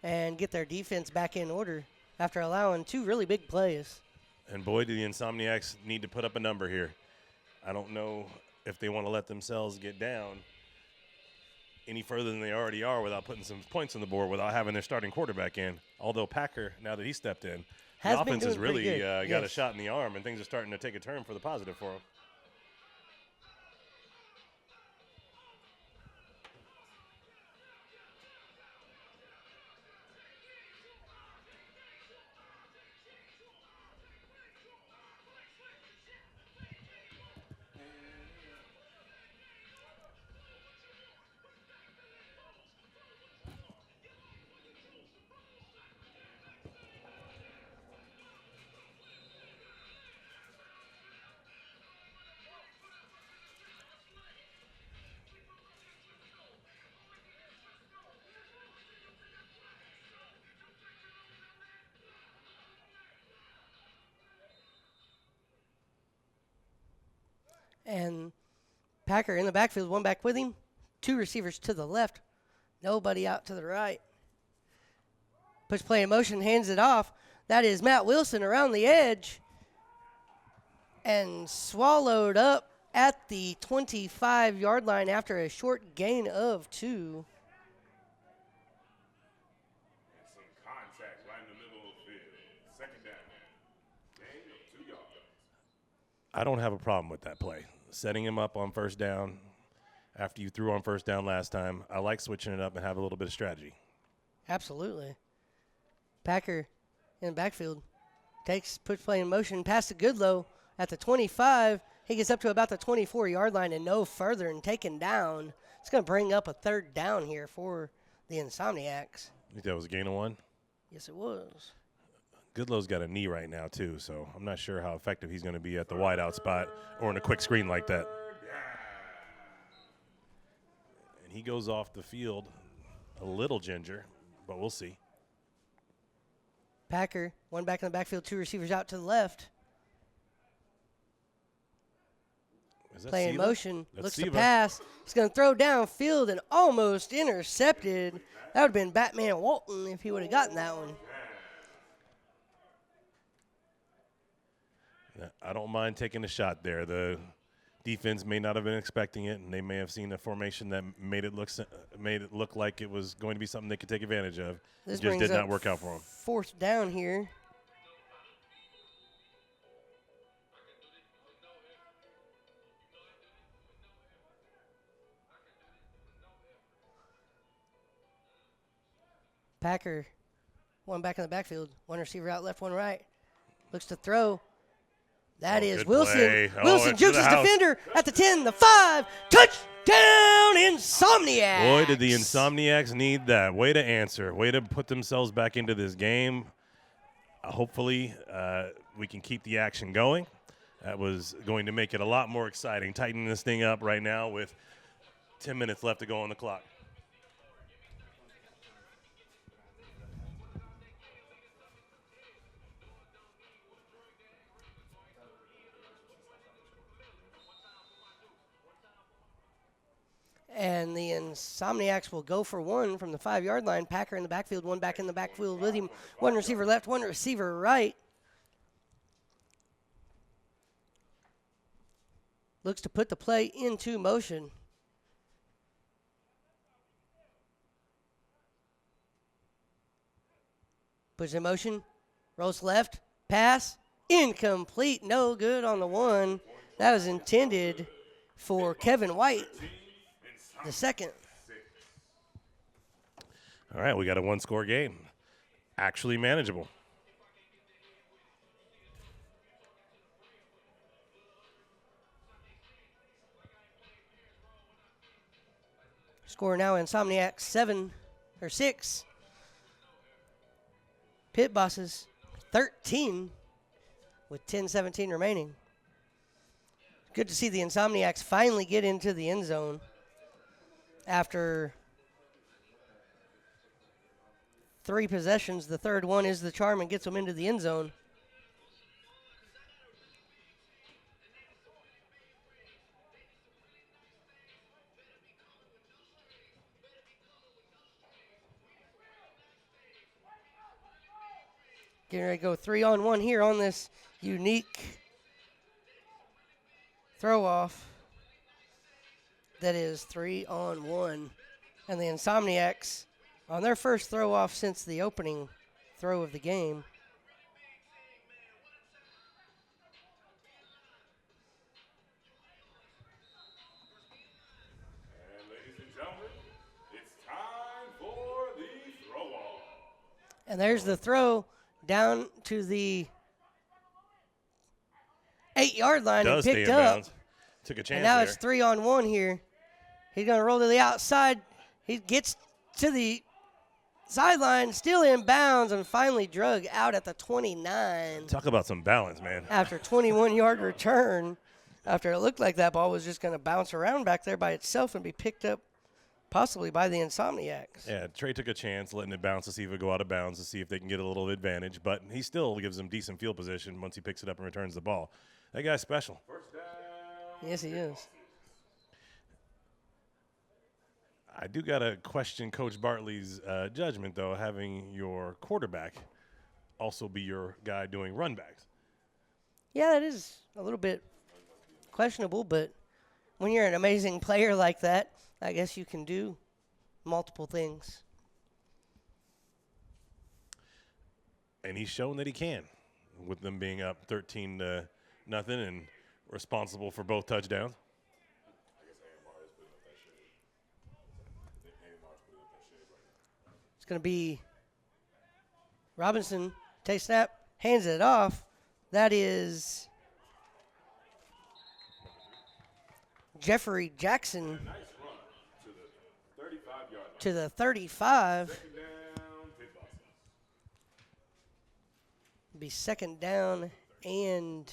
and get their defense back in order after allowing 2 really big plays. And boy, do the Insomniacs need to put up a number here. I don't know if they want to let themselves get down any further than they already are without putting some points on the board, without having their starting quarterback in. Although Packer, now that he stepped in, Has the been offense has doing pretty really good. got a Yes. shot in the arm, and things are starting to take a turn for the positive for them. And Packer in the backfield, 1 back with him, 2 receivers to the left, nobody out to the right. Puts play in motion, hands it off. That is Matt Wilson around the edge and swallowed up at the 25-yard line after a short gain of 2. And some contact right in the middle of the field. Second down. Gain of 2 yards. I don't have a problem with that play. Setting him up on first down after you threw on first down last time. I like switching it up and have a little bit of strategy. Absolutely. Packer in the backfield puts play in motion, pass to Goodloe at the 25. He gets up to about the 24-yard line and no further and taken down. It's going to bring up a 3rd down here for the Insomniacs. I think that was a gain of 1. Yes, it was. Goodloe's got a knee right now, too, so I'm not sure how effective he's going to be at the wideout spot or in a quick screen like that. And he goes off the field a little ginger, but we'll see. Packer, 1 back in the backfield, 2 receivers out to the left. Is that Play in Siva? motion, That's looks Siva. to pass. He's going to throw downfield and almost intercepted. That would have been Batman Walton if he would have gotten that one. Yeah, I don't mind taking a shot there. The defense may not have been expecting it, and they may have seen a formation that made it look like it was going to be something they could take advantage of. This It just brings did not up work out for them. 4th down here. Packer, 1 back in the backfield, 1 receiver out left, 1 right. Looks to throw. That is good Wilson. play. Oh, Wilson into jukes the his house. defender at the 10, the 5. Touchdown, Insomniacs. Boy, did the Insomniacs need that. Way to answer. Way to put themselves back into this game. Hopefully, we can keep the action going. That was going to make it a lot more exciting. Tightening this thing up right now with 10 minutes left to go on the clock. And the Insomniacs will go for 1 from the 5-yard line. Packer in the backfield, 1 back in the backfield with him. 1 receiver left, 1 receiver right. Looks to put the play into motion. Puts in motion, rolls left, pass, incomplete, no good on the 1. That was intended for Kevin White, the 2nd. All right, we got a 1-score game. Actually manageable. Score now Insomniacs 6. Pit Bosses 13 with 10:17 remaining. Good to see the Insomniacs finally get into the end zone. after 3 possessions. The third one is the charm and gets them into the end zone. Getting ready to go 3-on-1 here on this unique throw off. That is 3-on-1. And the Insomniacs on their first throw off since the opening throw of the game. And ladies and gentlemen, it's time for the throw off. And there's the throw down to the 8-yard line and Does stay picked in up. bounds. Took a chance And now there. it's 3-on-1 here. He's going to roll to the outside. He gets to the sideline, still in bounds, and finally drug out at the 29 Talk about some balance, man. after 21-yard return. After it looked like that ball was just going to bounce around back there by itself and be picked up possibly by the Insomniacs. Yeah, Trey took a chance letting it bounce to see if it would go out of bounds to see if they can get a little advantage, but he still gives them decent field position once he picks it up and returns the ball. That guy's special. First down. Yes, he is. I do got to question Coach Bartley's judgment, though, having your quarterback also be your guy doing run backs. Yeah, that is a little bit questionable, but when you're an amazing player like that, I guess you can do multiple things. And he's shown that he can, with them being up 13-0 and responsible for both touchdowns. It's going to be Robinson, takes snap, hands it off. That is Jeffrey Jackson Nice run to the 35-yard line. to the 35. Second down, pit bosses. Be second down and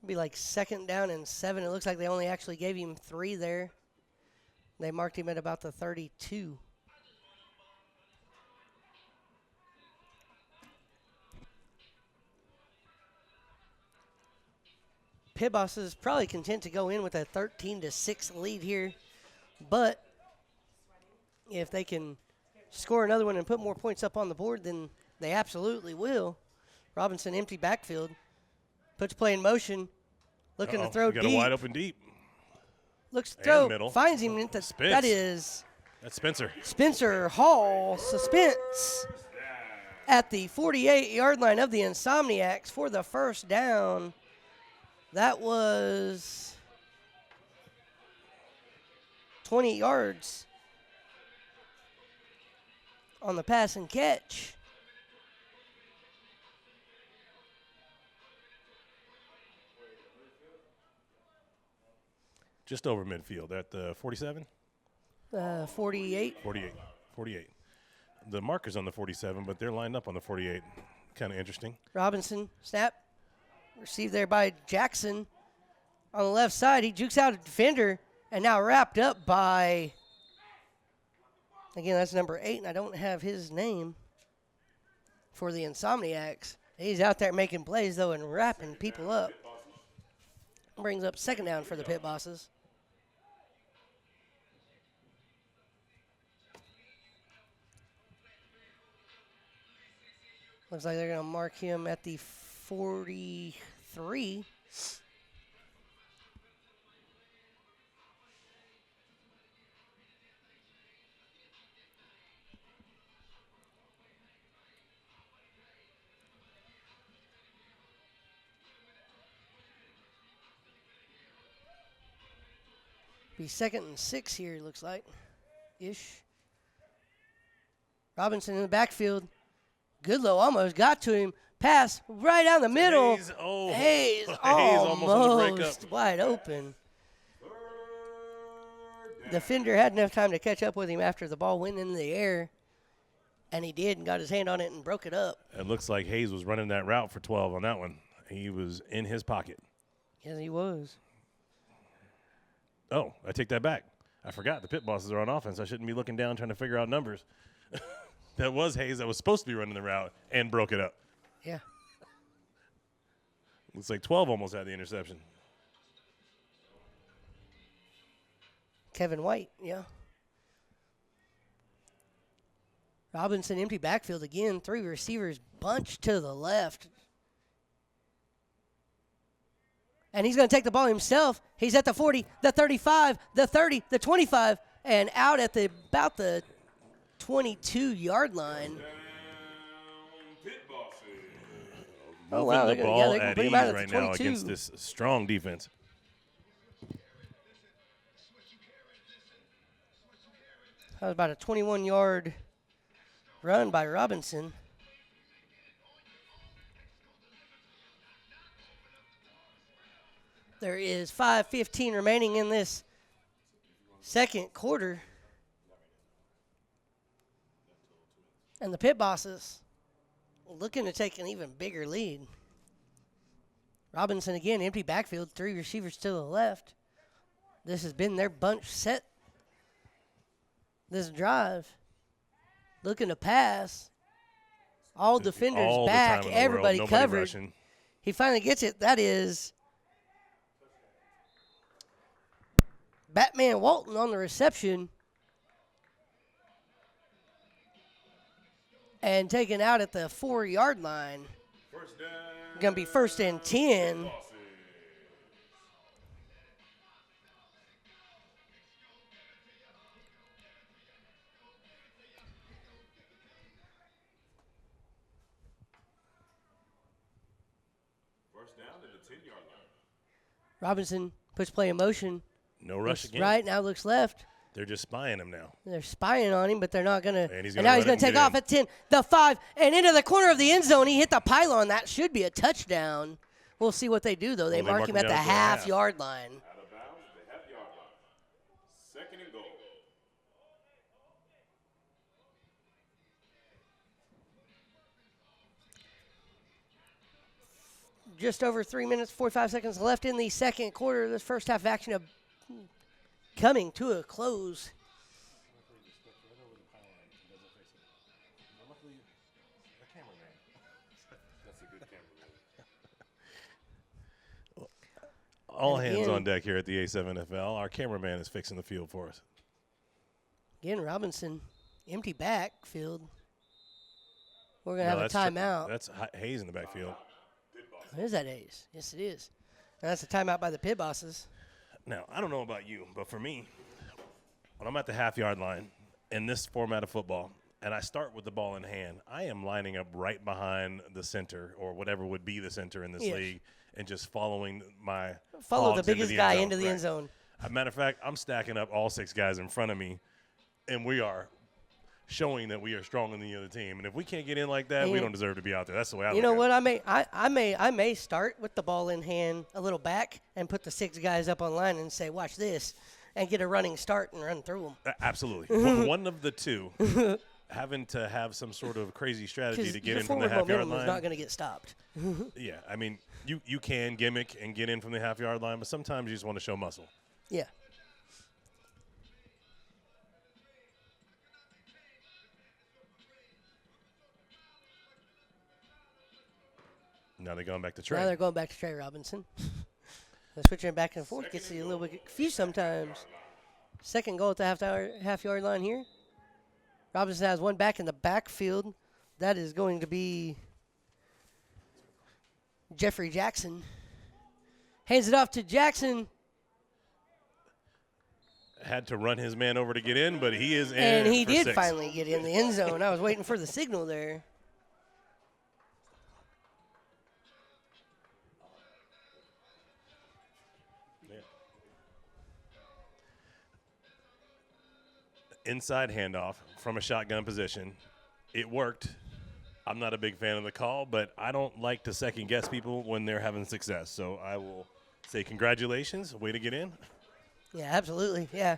be like second down and 7. It looks like they only actually gave him 3 there. They marked him at about the 32. Pit Bosses probably content to go in with a 13-6 lead here, but if they can score another one and put more points up on the board, then they absolutely will. Robinson, empty backfield, puts play in motion, looking to throw We got deep. a wide open deep. Looks to And throw, middle. finds him. At the, Spence. that is That's Spencer. Spencer Hall. Suspense at the 48-yard line of the Insomniacs for the first down. That was 20 yards on the pass and catch. Just over midfield at the 47? 48. 48. The marker's on the 47, but they're lined up on the 48. Kind of interesting. Robinson, snap. Received there by Jackson. On the left side, he jukes out a defender and now wrapped up by, again, that's number 8, and I don't have his name for the Insomniacs. He's out there making plays, though, and wrapping people up. Brings up second down for the Pit Bosses. Looks like they're going to mark him at the 43. Be second and 6 here, looks like. Ish. Robinson in the backfield. Goodloe almost got to him. Pass right down the middle. Hayes, oh. Hayes almost on the breakup. almost wide open. Defender had enough time to catch up with him after the ball went in the air, and he did and got his hand on it and broke it up. It looks like Hayes was running that route for 12 on that one. He was in his pocket. Yes, he was. Oh, I take that back. I forgot the pit bosses are on offense. I shouldn't be looking down trying to figure out numbers. That was Hayes that was supposed to be running the route and broke it up. Yeah. Looks like 12 almost had the interception. Kevin White, yeah. Robinson, empty backfield again. 3 receivers bunched to the left. And he's going to take the ball himself. He's at the 40, the 35, the 30, the 25, and out at about the 22-yard line. Oh, wow. Moving the ball they can at put ease him out at right the now 22. against this strong defense. That was about a 21-yard run by Robinson. There is 5:15 remaining in this second quarter. And the pit bosses looking to take an even bigger lead. Robinson again, empty backfield, 3 receivers to the left. This has been their bunch set this drive. Looking to pass. All defenders All the back, time in the world, everybody nobody covered. rushing. He finally gets it. That is Batman Walton on the reception. And taken out at the 4-yard line. Going to be 1st and 10. First down to the 10-yard line. Robinson puts play in motion. No rush Looks again. right, now looks left. They're just spying him now. They're spying on him, but they're not going to. And he's And gonna now he's run going it to and take get off in. at 10, the 5, and into the corner of the end zone. He hit the pylon. That should be a touchdown. We'll see what they do, though. They mark him at the down to the half. half-yard line. Out of bounds, the half-yard line. 2nd and goal. Just over 3 minutes, 45 seconds left in the second quarter. This first half of action coming to a close. That's a good cameraman. All And hands again- on deck here at the A7FL. Our cameraman is fixing the field for us. Again, Robinson, empty backfield. We're going No, to have a timeout. That's Hayes in the backfield. Is that A's? Yes, it is. And that's a timeout by the pit bosses. Now, I don't know about you, but for me, when I'm at the half-yard line in this format of football, and I start with the ball in hand, I am lining up right behind the center or whatever would be the center in this Yes. league and just following my Follow the hogs into biggest end guy zone. into the Right. end zone. As a matter of fact, I'm stacking up all 6 guys in front of me, and we are showing that we are stronger than the other team. And if we can't get in like that, we Yeah. don't deserve to be out there. That's the way I You look know at what? it. I may start with the ball in hand a little back and put the 6 guys up on line and say, watch this, and get a running start and run through them. Absolutely. One of the two having to have some sort of crazy strategy Because to get your in from the forward half-yard momentum is line. not going to get stopped. Yeah, I mean, you can gimmick and get in from the half-yard line, but sometimes you just want to show muscle. Yeah. Now they're going back to Trey. Now they're going back to Trey Robinson. They're switching it back and forth. Gets you a little bit confused sometimes. Second goal at the half-yard line here. Robinson has one back in the backfield. That is going to be Jeffrey Jackson. Hands it off to Jackson. Had to run his man over to get in, but he is in. And he for did 6. finally get in the end zone. I was waiting for the signal there. Inside handoff from a shotgun position. It worked. I'm not a big fan of the call, but I don't like to second guess people when they're having success. So I will say congratulations. Way to get in. Yeah, absolutely. Yeah.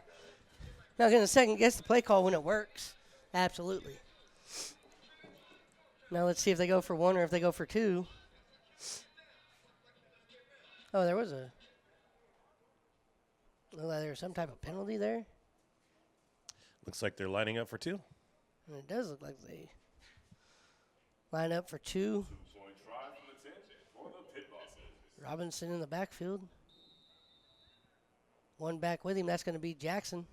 Not going to second guess the play call when it works. Absolutely. Now let's see if they go for 1 or if they go for 2. Oh, there was a. Looked like there was some type of penalty there. Looks like they're lining up for 2. And it does look like they line up for 2. Two-point try from the 10 for the Pit Bosses. Robinson in the backfield. One back with him. That's going to be Jackson.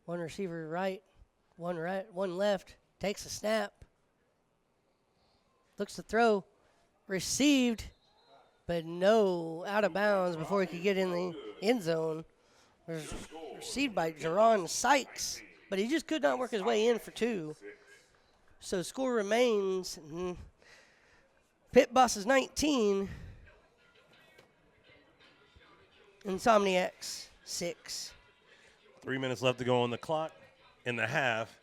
One receiver right, one left. Takes a snap. Looks to throw. Received, but no, out of bounds before he could get in the end zone. Received by Jerron Sykes, but he just could not work his way in for 2. So score remains Pit Bosses 19, Insomniacs 6. 3 minutes left to go on the clock in the half.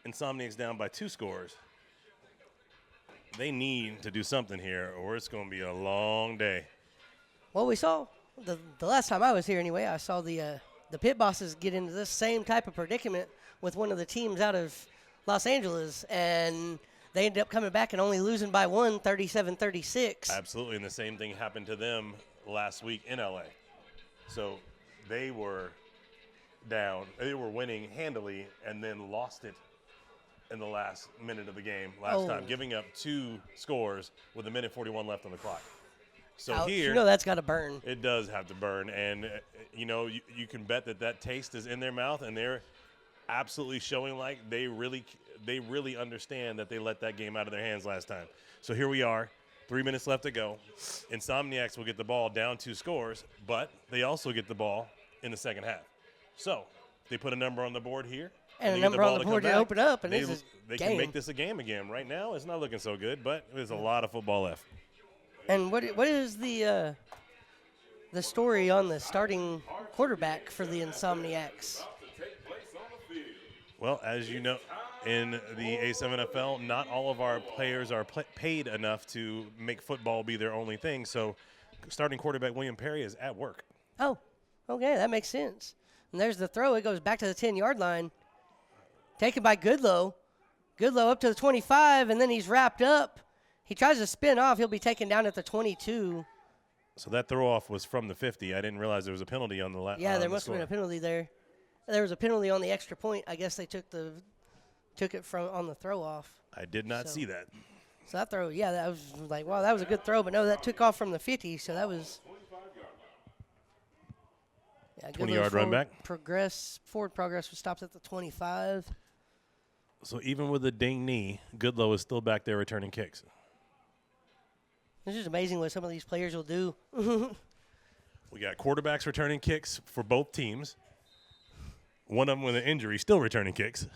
Insomniacs down by 2 scores. They need to do something here, or it's going to be a long day. Well, we saw the last time I was here anyway. I saw the Pit Bosses get into this same type of predicament with one of the teams out of Los Angeles, and they ended up coming back and only losing by 1, 37-36. Absolutely, and the same thing happened to them last week in LA. So they were down. They were winning handily and then lost it in the last minute of the game last time, giving up 2 scores with 1:41 left on the clock. So Ouch. here, You know that's got to burn. it does have to burn, and you can bet that taste is in their mouth, and they're absolutely showing like they really understand that they let that game out of their hands last time. So here we are, 3 minutes left to go. Insomniacs will get the ball down 2 scores, but they also get the ball in the second half. So they put a number on the board here. And they a get the number on ball the to board come to back. open up, and they, this is they game. can make this a game again. Right now, it's not looking so good, but there's a lot of football left. And what is the story on the starting quarterback for the Insomniacs? Well, as you know, in the A7FL, not all of our players are paid enough to make football be their only thing. So starting quarterback William Perry is at work. Oh, okay, that makes sense. And there's the throw. It goes back to the 10-yard line. Taken by Goodloe. Goodloe up to the 25, and then he's wrapped up. He tries to spin off. He'll be taken down at the 22. So that throw-off was from the 50. I didn't realize there was a penalty on the last. Yeah, there must have been a penalty there. There was a penalty on the extra point. I guess they took it from on the throw-off. I did not see that. So that throw, yeah, that was like, wow, that was a good throw. But no, that took off from the 50, so that was. Yeah, 20-yard run back. Forward progress was stopped at the 25. So even with a ding knee, Goodloe is still back there returning kicks. It's just amazing what some of these players will do. We got quarterbacks returning kicks for both teams. One of them with an injury, still returning kicks.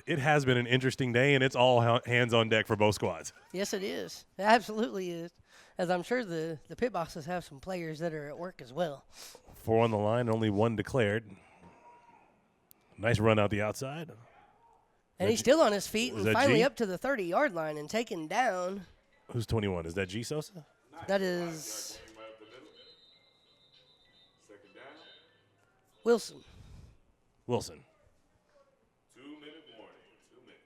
It has been an interesting day, and it's all hands on deck for both squads. Yes, it is. It absolutely is. As I'm sure the Pit Bosses have some players that are at work as well. 4 on the line, only 1 declared. Nice run out the outside. And he's still on his feet and that finally G? up to the 30-yard line and taken down. Who's 21? Is that G Sosa? That is Second down, Wilson. Wilson. 2-minute warning, 2 minutes.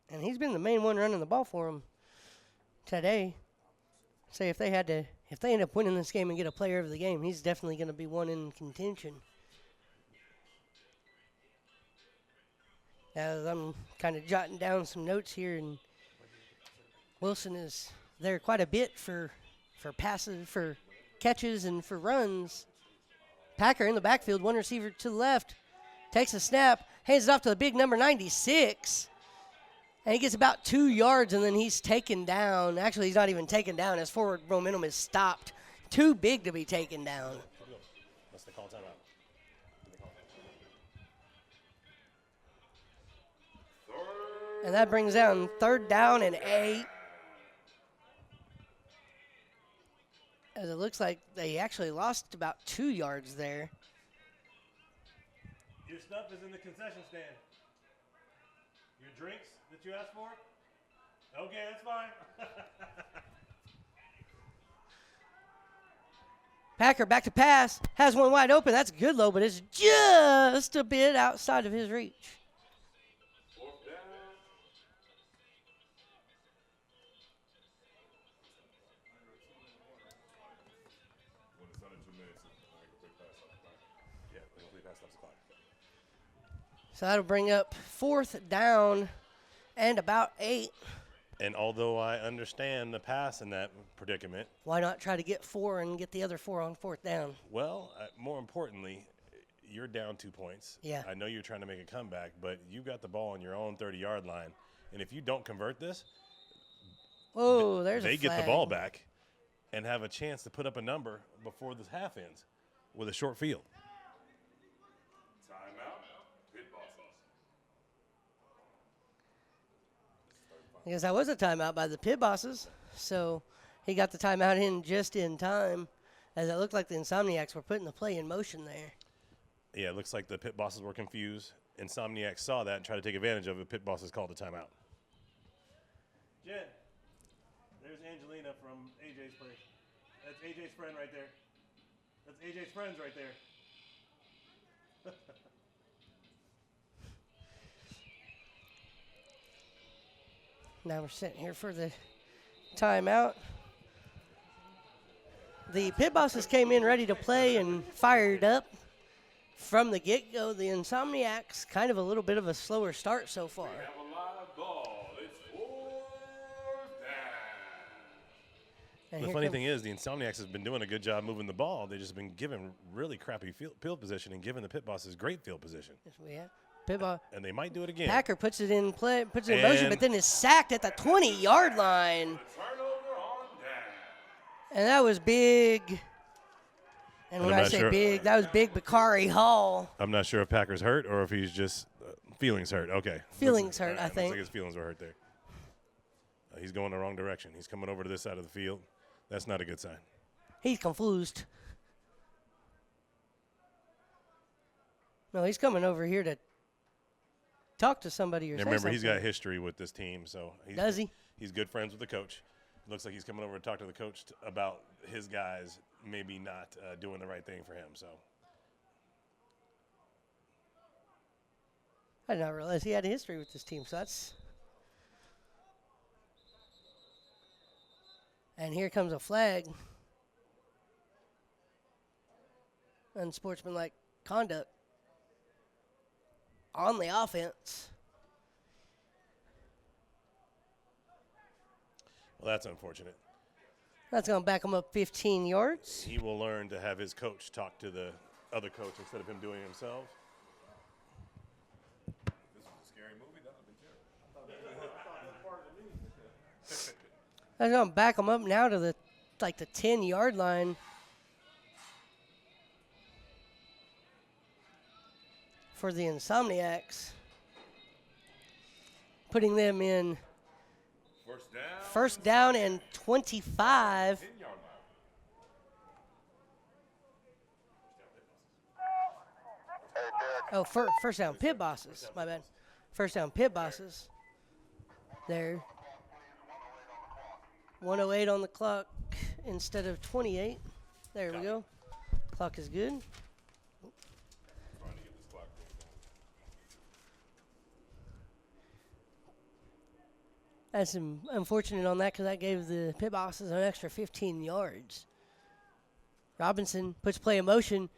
And he's been the main one running the ball for him today. Say if they end up winning this game and get a player of the game, he's definitely going to be one in contention. As I'm kind of jotting down some notes here, and Wilson is there quite a bit for passes, for catches, and for runs. Packer in the backfield, one receiver to the left, takes a snap, hands it off to the big number 96. And he gets about 2 yards, and then he's taken down. Actually, he's not even taken down. His forward momentum is stopped. Too big to be taken down. That's the call timeout. And that brings down 3rd down and 8. As it looks like they actually lost about 2 yards there. Your stuff is in the concession stand. Your drinks that you asked for? Okay, that's fine. Packer back to pass. Has one wide open. That's Goodloe, but it's just a bit outside of his reach. So that'll bring up 4th down and about 8. And although I understand the pass in that predicament, Why not try to get 4 and get the other 4 on 4th down? well, more importantly, you're down 2 points. Yeah. I know you're trying to make a comeback, but you got the ball on your own 30-yard line. And if you don't convert this, Oh, there's they a get the flag. ball back and have a chance to put up a number before this half ends with a short field. Timeout. Pit bosses. I guess that was a timeout by the pit bosses. So he got the timeout in just in time, as it looked like the Insomniacs were putting the play in motion there. Yeah, it looks like the pit bosses were confused. Insomniacs saw that and tried to take advantage of it. Pit bosses called a timeout. Jen, there's Angelina from AJ's place. That's AJ's friend right there. That's AJ's friends right there. Now we're sitting here for the timeout. The pit bosses came in ready to play and fired up from the get-go. The Insomniacs, kind of a little bit of a slower start so far. We have a live ball. It's 4th down. And The here funny comes- thing is, the Insomniacs has been doing a good job moving the ball. They've just been given really crappy field position and giving the pit bosses great field position. Yes, we have. Pit boss. And they might do it again. Packer puts it in play, puts it in motion, And- but then is sacked at the 20-yard line. Turnover on down. And that was big. And when I'm I not say sure- big, that was big Bakari Hall. I'm not sure if Packer's hurt or if he's just feelings hurt. Okay. Feelings hurt, I Looks think. like his feelings were hurt there. He's going the wrong direction. He's coming over to this side of the field. That's not a good sign. He's confused. No, he's coming over here to talk to somebody or And say remember, he's got something. history with this team, so Does he? He's good friends with the coach. Looks like he's coming over to talk to the coach about his guys maybe not doing the right thing for him. So I did not realize he had a history with this team, so that's. And here comes a flag. Unsportsmanlike conduct on the offense. well, that's unfortunate. That's going to back him up 15 yards. He will learn to have his coach talk to the other coach instead of him doing it himself. This was a scary movie. That would be terrible. That's going to back him up now to the 10-yard line. For the Insomniacs. Putting them in First down. 1st down and 25. 10-yard line. Oh, first down pit bosses. My bad. First down pit bosses. There. 108 on the clock instead of 28. There we go. Clock is good. Trying to get this clock going. That's unfortunate on that because that gave the pit bosses an extra 15 yards. Robinson puts play in motion.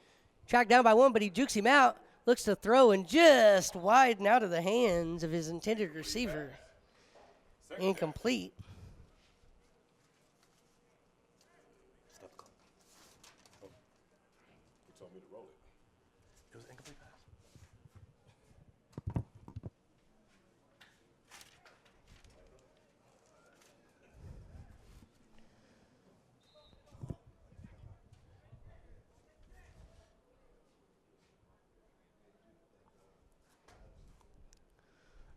Tracked down by one, but he jukes him out. Looks to throw and just widen out of the hands of his intended receiver. Incomplete. Stop the clock. Oh. He told me to roll it. It was an incomplete pass.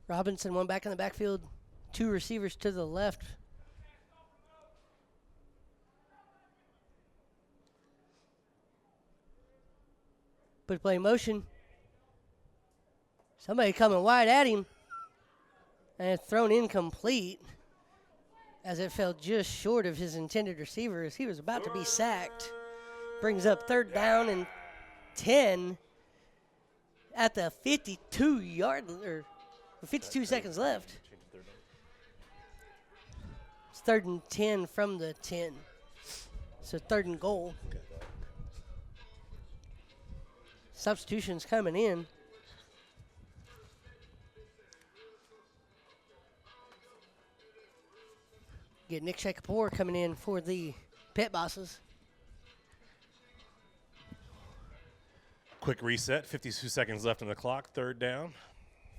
Robinson, one back in the backfield, 2 receivers to the left. Put play in motion. Somebody coming wide at him. And it's thrown incomplete as it fell just short of his intended receiver as he was about to be sacked. Brings up 3rd down and 10 at the 52-yard or 52 seconds left. It's 3rd and 10 from the 10. So 3rd and goal. Substitutions coming in. Get Nick Shakapur coming in for the Pit Bosses. Quick reset, 52 seconds left on the clock, third down.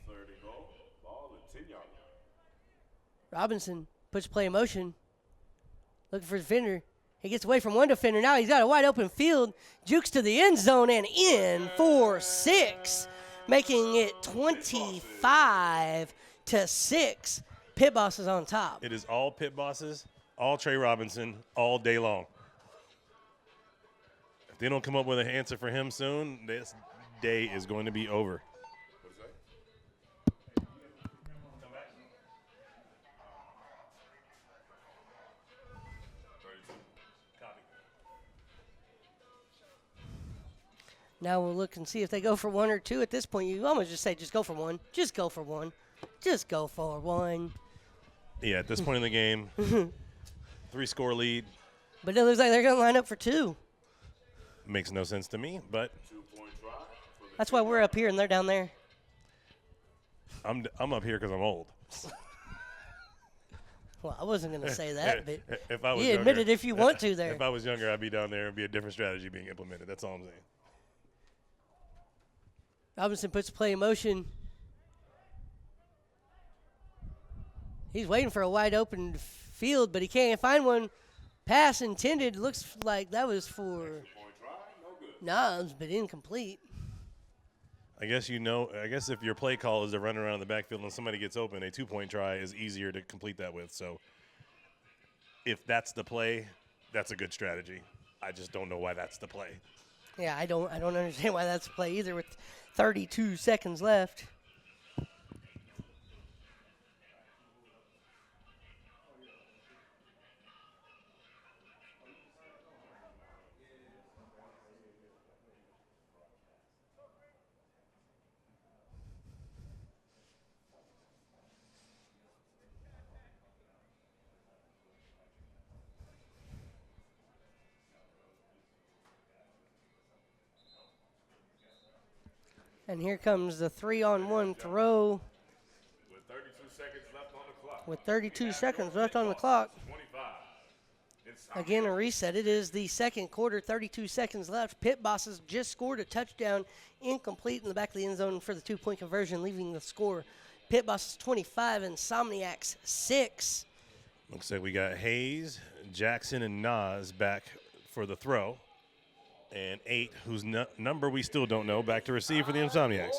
30 goal, ball at 10-yard line. Robinson puts play in motion. Looking for the defender. He gets away from one defender. Now he's got a wide open field. Jukes to the end zone and in for 6. Making it 25-6. Pit Bosses on top. It is all Pit Bosses, all Trey Robinson, all day long. If they don't come up with an answer for him soon, this day is going to be over. What's that? Now we'll look and see if they go for 1 or 2. At this point, you almost just say, just go for 1. Just go for 1. Just go for 1. Yeah, at this point in the game, 3-score lead. But it looks like they're going to line up for 2. Makes no sense to me, but 2-point try for the That's why we're up here and they're down there. I'm up here because I'm old. Well, I wasn't going to say that, but If I was you younger, admit it if you want to there. If I was younger, I'd be down there and be a different strategy being implemented. That's all I'm saying. Robinson puts play in motion. He's waiting for a wide open field, but he can't find one. Pass intended. Looks like that was for 2-point try, no good. Knobs, but incomplete. I guess if your play call is to run around the backfield and somebody gets open, a 2-point try is easier to complete that with. So if that's the play, that's a good strategy. I just don't know why that's the play. Yeah, I don't understand why that's a play either with 32 seconds left. And here comes the 3-on-1 throw With 32 seconds left on the clock. with 32 seconds left on the clock. 25. Again, a reset. It is the second quarter, 32 seconds left. Pit Bosses just scored a touchdown, incomplete in the back of the end zone for the 2-point conversion, leaving the score Pit Bosses 25, Insomniacs 6. Looks like we got Hayes, Jackson, and Nas back for the throw. And 8, whose number we still don't know, back to receive for the Insomniacs.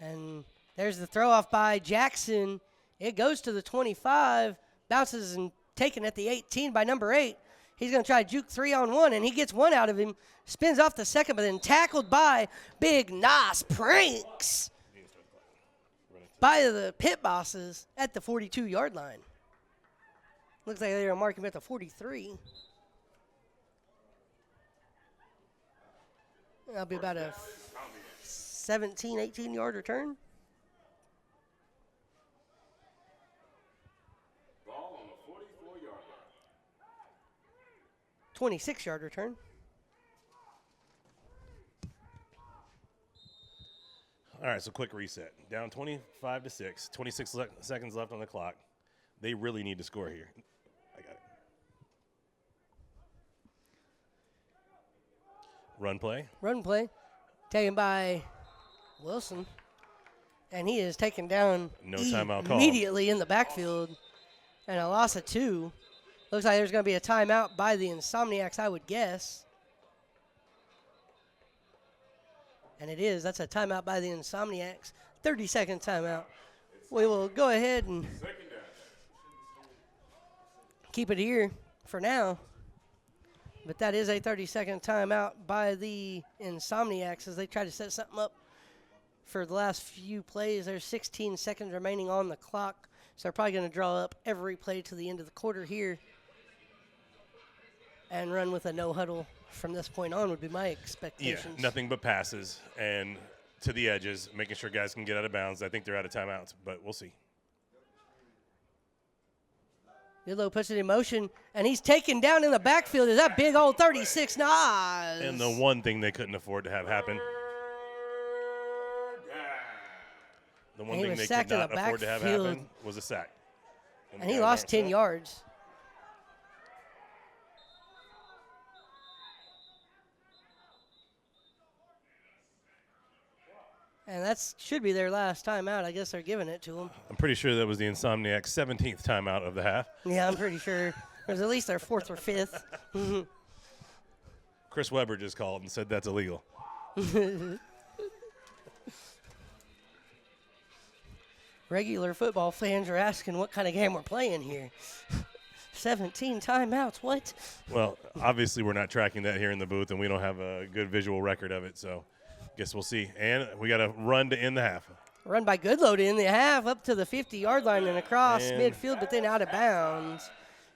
And there's the throw off by Jackson. It goes to the 25, bounces and taken at the 18 by number 8. He's going to try to juke 3-on-1, and he gets one out of him. Spins off the second, but then tackled by Big Nas Pranks by the Pit Bosses at the 42-yard line. Looks like they're marking him at the 43. That'll be about a 17, 18-yard return. Ball on the 44-yard line. 26-yard return. All right, so quick reset. Down 25-6, 26 seconds left on the clock. They really need to score here. I got it. Run play. Run play taken by Wilson. And he is taken down No timeout call. immediately in the backfield. And a loss of 2. Looks like there's going to be a timeout by the Insomniacs, I would guess. And it is. That's a timeout by the Insomniacs. 30-second timeout. We will go ahead and keep it here for now. But that is a 30-second timeout by the Insomniacs as they try to set something up for the last few plays. There's 16 seconds remaining on the clock, so they're probably going to draw up every play to the end of the quarter here and run with a no-huddle from this point on would be my expectations. Yeah, nothing but passes and to the edges, making sure guys can get out of bounds. I think they're out of timeouts, but we'll see. Goodloe puts it in motion, and he's taken down in the backfield. Is that big old 36 Nas? And the one thing they couldn't afford to have happen. The one He thing was they sacked could in not the afford to have backfield. happen was a sack. And he lost 10 yards. And that should be their last timeout. I guess they're giving it to them. I'm pretty sure that was the Insomniacs' 17th timeout of the half. Yeah, I'm pretty sure. It was at least their 4th or 5th. Chris Webber just called and said that's illegal. Regular football fans are asking what kind of game we're playing here. 17 timeouts, what? Well, obviously we're not tracking that here in the booth, and we don't have a good visual record of it, so guess we'll see. And we got a run to end the half. Run by Goodloe to end the half up to the 50-yard line and across midfield, but then out of bounds.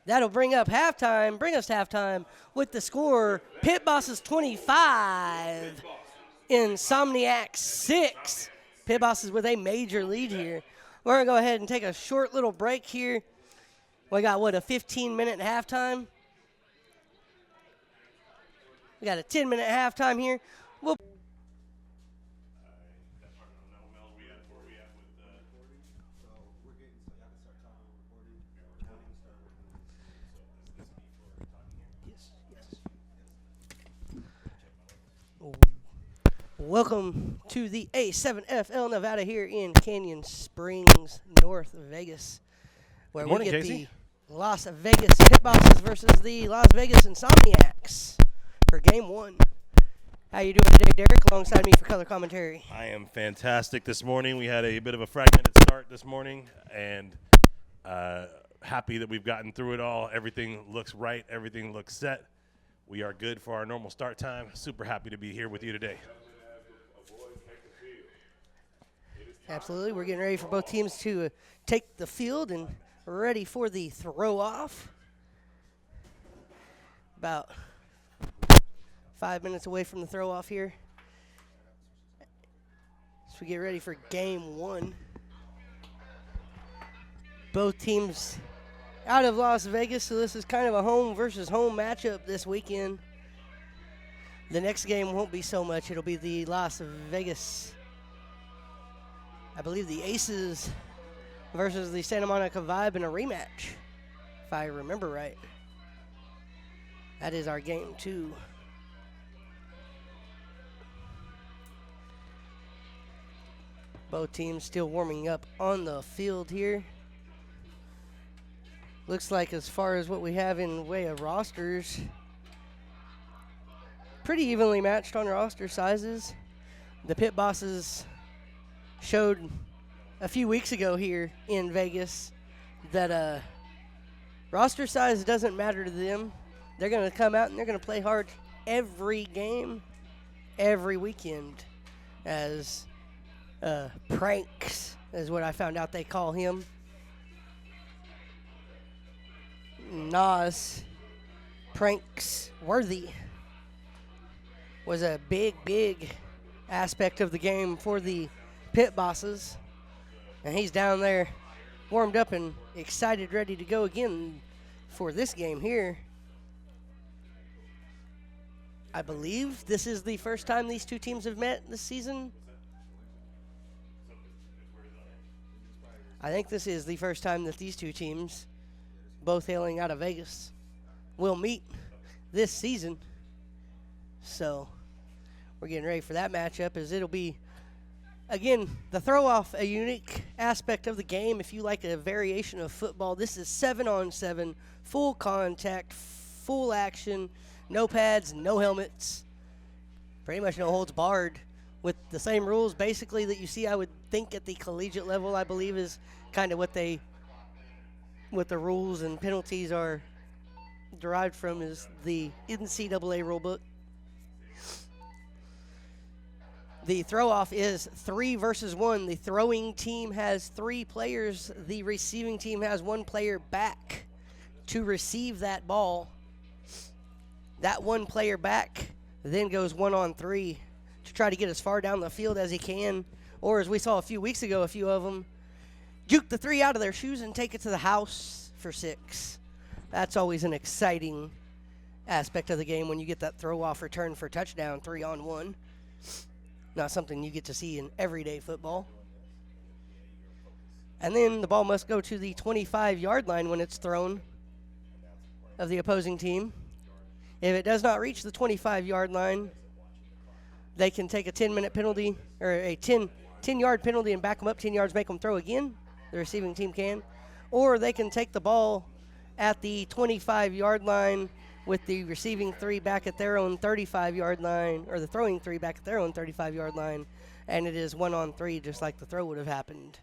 That'll bring us to halftime with the score, Pit Bosses 25, Insomniacs 6. Pit Bosses with a major lead here. We're going to go ahead and take a short little break here. We got, a 15-minute halftime? We got a 10-minute halftime here. Welcome to the A7FL Nevada here in Canyon Springs, North Vegas, where Good morning, we get Casey. the Las Vegas Pit Bosses versus the Las Vegas Insomniacs for Game 1. How you doing today, Derek, alongside me for color commentary? I am fantastic this morning. We had a bit of a fragmented start this morning, and happy that we've gotten through it all. Everything looks right. Everything looks set. We are good for our normal start time. Super happy to be here with you today. Absolutely. We're getting ready for both teams to take the field and ready for the throw-off. About 5 minutes away from the throw-off here. So we get ready for Game 1. Both teams out of Las Vegas, so this is kind of a home versus home matchup this weekend. The next game won't be so much. It'll be the Las Vegas, I believe, the Aces versus the Santa Monica Vibe in a rematch, if I remember right. That is our Game 2. Both teams still warming up on the field here. Looks like as far as what we have in way of rosters, pretty evenly matched on roster sizes. The Pit Bosses showed a few weeks ago here in Vegas that roster size doesn't matter to them. They're going to come out and they're going to play hard every game, every weekend, as pranks is what I found out they call him. Nas Pranks Worthy was a big aspect of the game for the Pit Bosses, and he's down there warmed up and excited, ready to go again for this game here. I believe this is the first time these two teams have met this season. I think this is the first time that these two teams, both hailing out of Vegas, will meet this season. So we're getting ready for that matchup, as it'll be, again, the throw-off, a unique aspect of the game. If you like a variation of football, this is 7-on-7, full contact, full action, no pads, no helmets, pretty much no holds barred, with the same rules basically that you see, I would think, at the collegiate level. I believe is kind of what the rules and penalties are derived from, is the NCAA rulebook. The throw-off is 3 versus 1. The throwing team has 3 players. The receiving team has 1 player back to receive that ball. That 1 player back then goes 1-on-3 to try to get as far down the field as he can. Or, as we saw a few weeks ago, a few of them juke the 3 out of their shoes and take it to the house for 6. That's always an exciting aspect of the game when you get that throw-off return for touchdown, 3-on-1. Not something you get to see in everyday football. And then the ball must go to the 25-yard line when it's thrown of the opposing team. If it does not reach the 25-yard line, they can take a 10-minute penalty or a 10-yard penalty and back them up 10 yards, make them throw again. The receiving team can. Or they can take the ball at the 25-yard line with the receiving 3 back at their own 35-yard line, or the throwing 3 back at their own 35-yard line, and it is 1-on-3 just like the throw would have happened.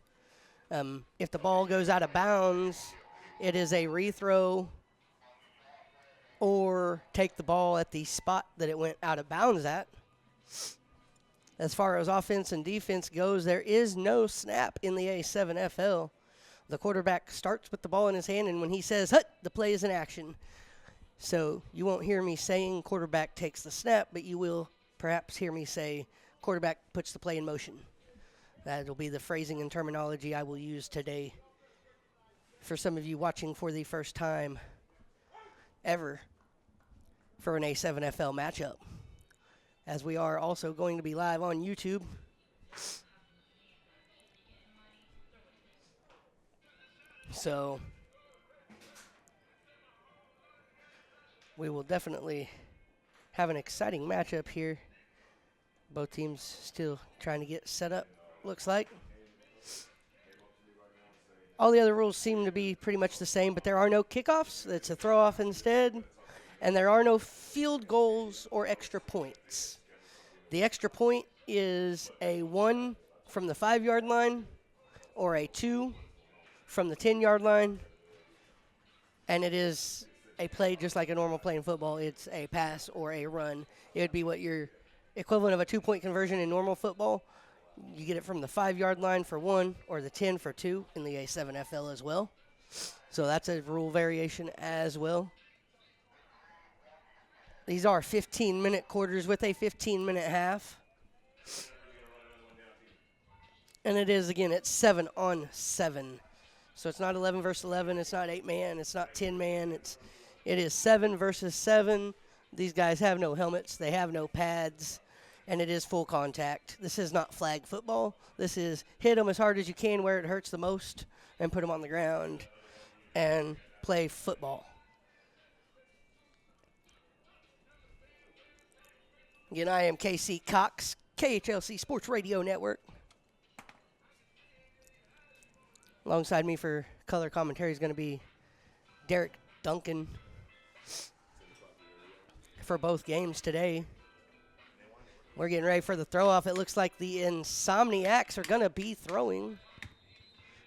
If the ball goes out of bounds, it is a rethrow or take the ball at the spot that it went out of bounds at. As far as offense and defense goes, there is no snap in the A7FL. The quarterback starts with the ball in his hand, and when he says, "Hut," the play is in action. So you won't hear me saying quarterback takes the snap, but you will perhaps hear me say quarterback puts the play in motion. That'll be the phrasing and terminology I will use today for some of you watching for the first time ever for an A7FL matchup, as we are also going to be live on YouTube. So we will definitely have an exciting matchup here. Both teams still trying to get set up, looks like. All the other rules seem to be pretty much the same, but there are no kickoffs. It's a throw-off instead. And there are no field goals or extra points. The extra point is a 1 from the 5-yard line or a 2 from the 10-yard line. And it is a play just like a normal play in football. It's a pass or a run. It would be what your equivalent of a 2-point conversion in normal football. You get it from the 5-yard line for 1 or the 10 for 2 in the A7FL as well. So that's a rule variation as well. These are 15-minute quarters with a 15-minute half. And it is, again, it's 7-on-7. So it's not 11 versus 11. It's not 8-man. It's not 10-man. It is 7 versus 7. These guys have no helmets. They have no pads. And it is full contact. This is not flag football. This is hit them as hard as you can where it hurts the most and put them on the ground and play football. Again, I am KC Cox, KHLC Sports Radio Network. Alongside me for color commentary is going to be Derek Duncan for both games today. We're getting ready for the throw-off. It looks like the Insomniacs are going to be throwing.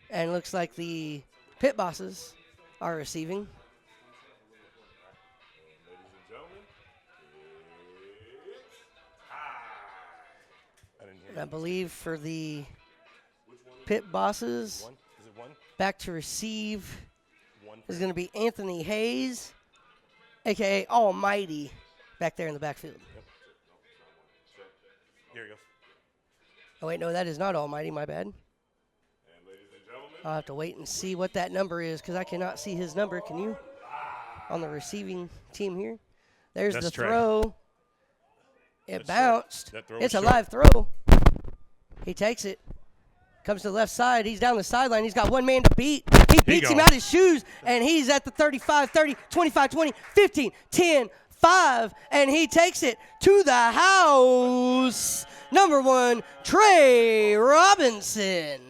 And it looks like the Pit Bosses are receiving. I believe for the Pit Bosses, back to receive is going to be Anthony Hayes, a.k.a. Almighty, back there in the backfield. Here he goes. Oh, wait, no, that is not Almighty. My bad. I'll have to wait and see what that number is because I cannot see his number. Can you? On the receiving team here. There's the throw. It bounced. It's a live throw. He takes it. Comes to the left side. He's down the sideline. He's got one man to beat. He beats him out his shoes, and he's at the 35, 30, 25, 20, 15, 10, 5, and he takes it to the house. Number 1, Trey Robinson.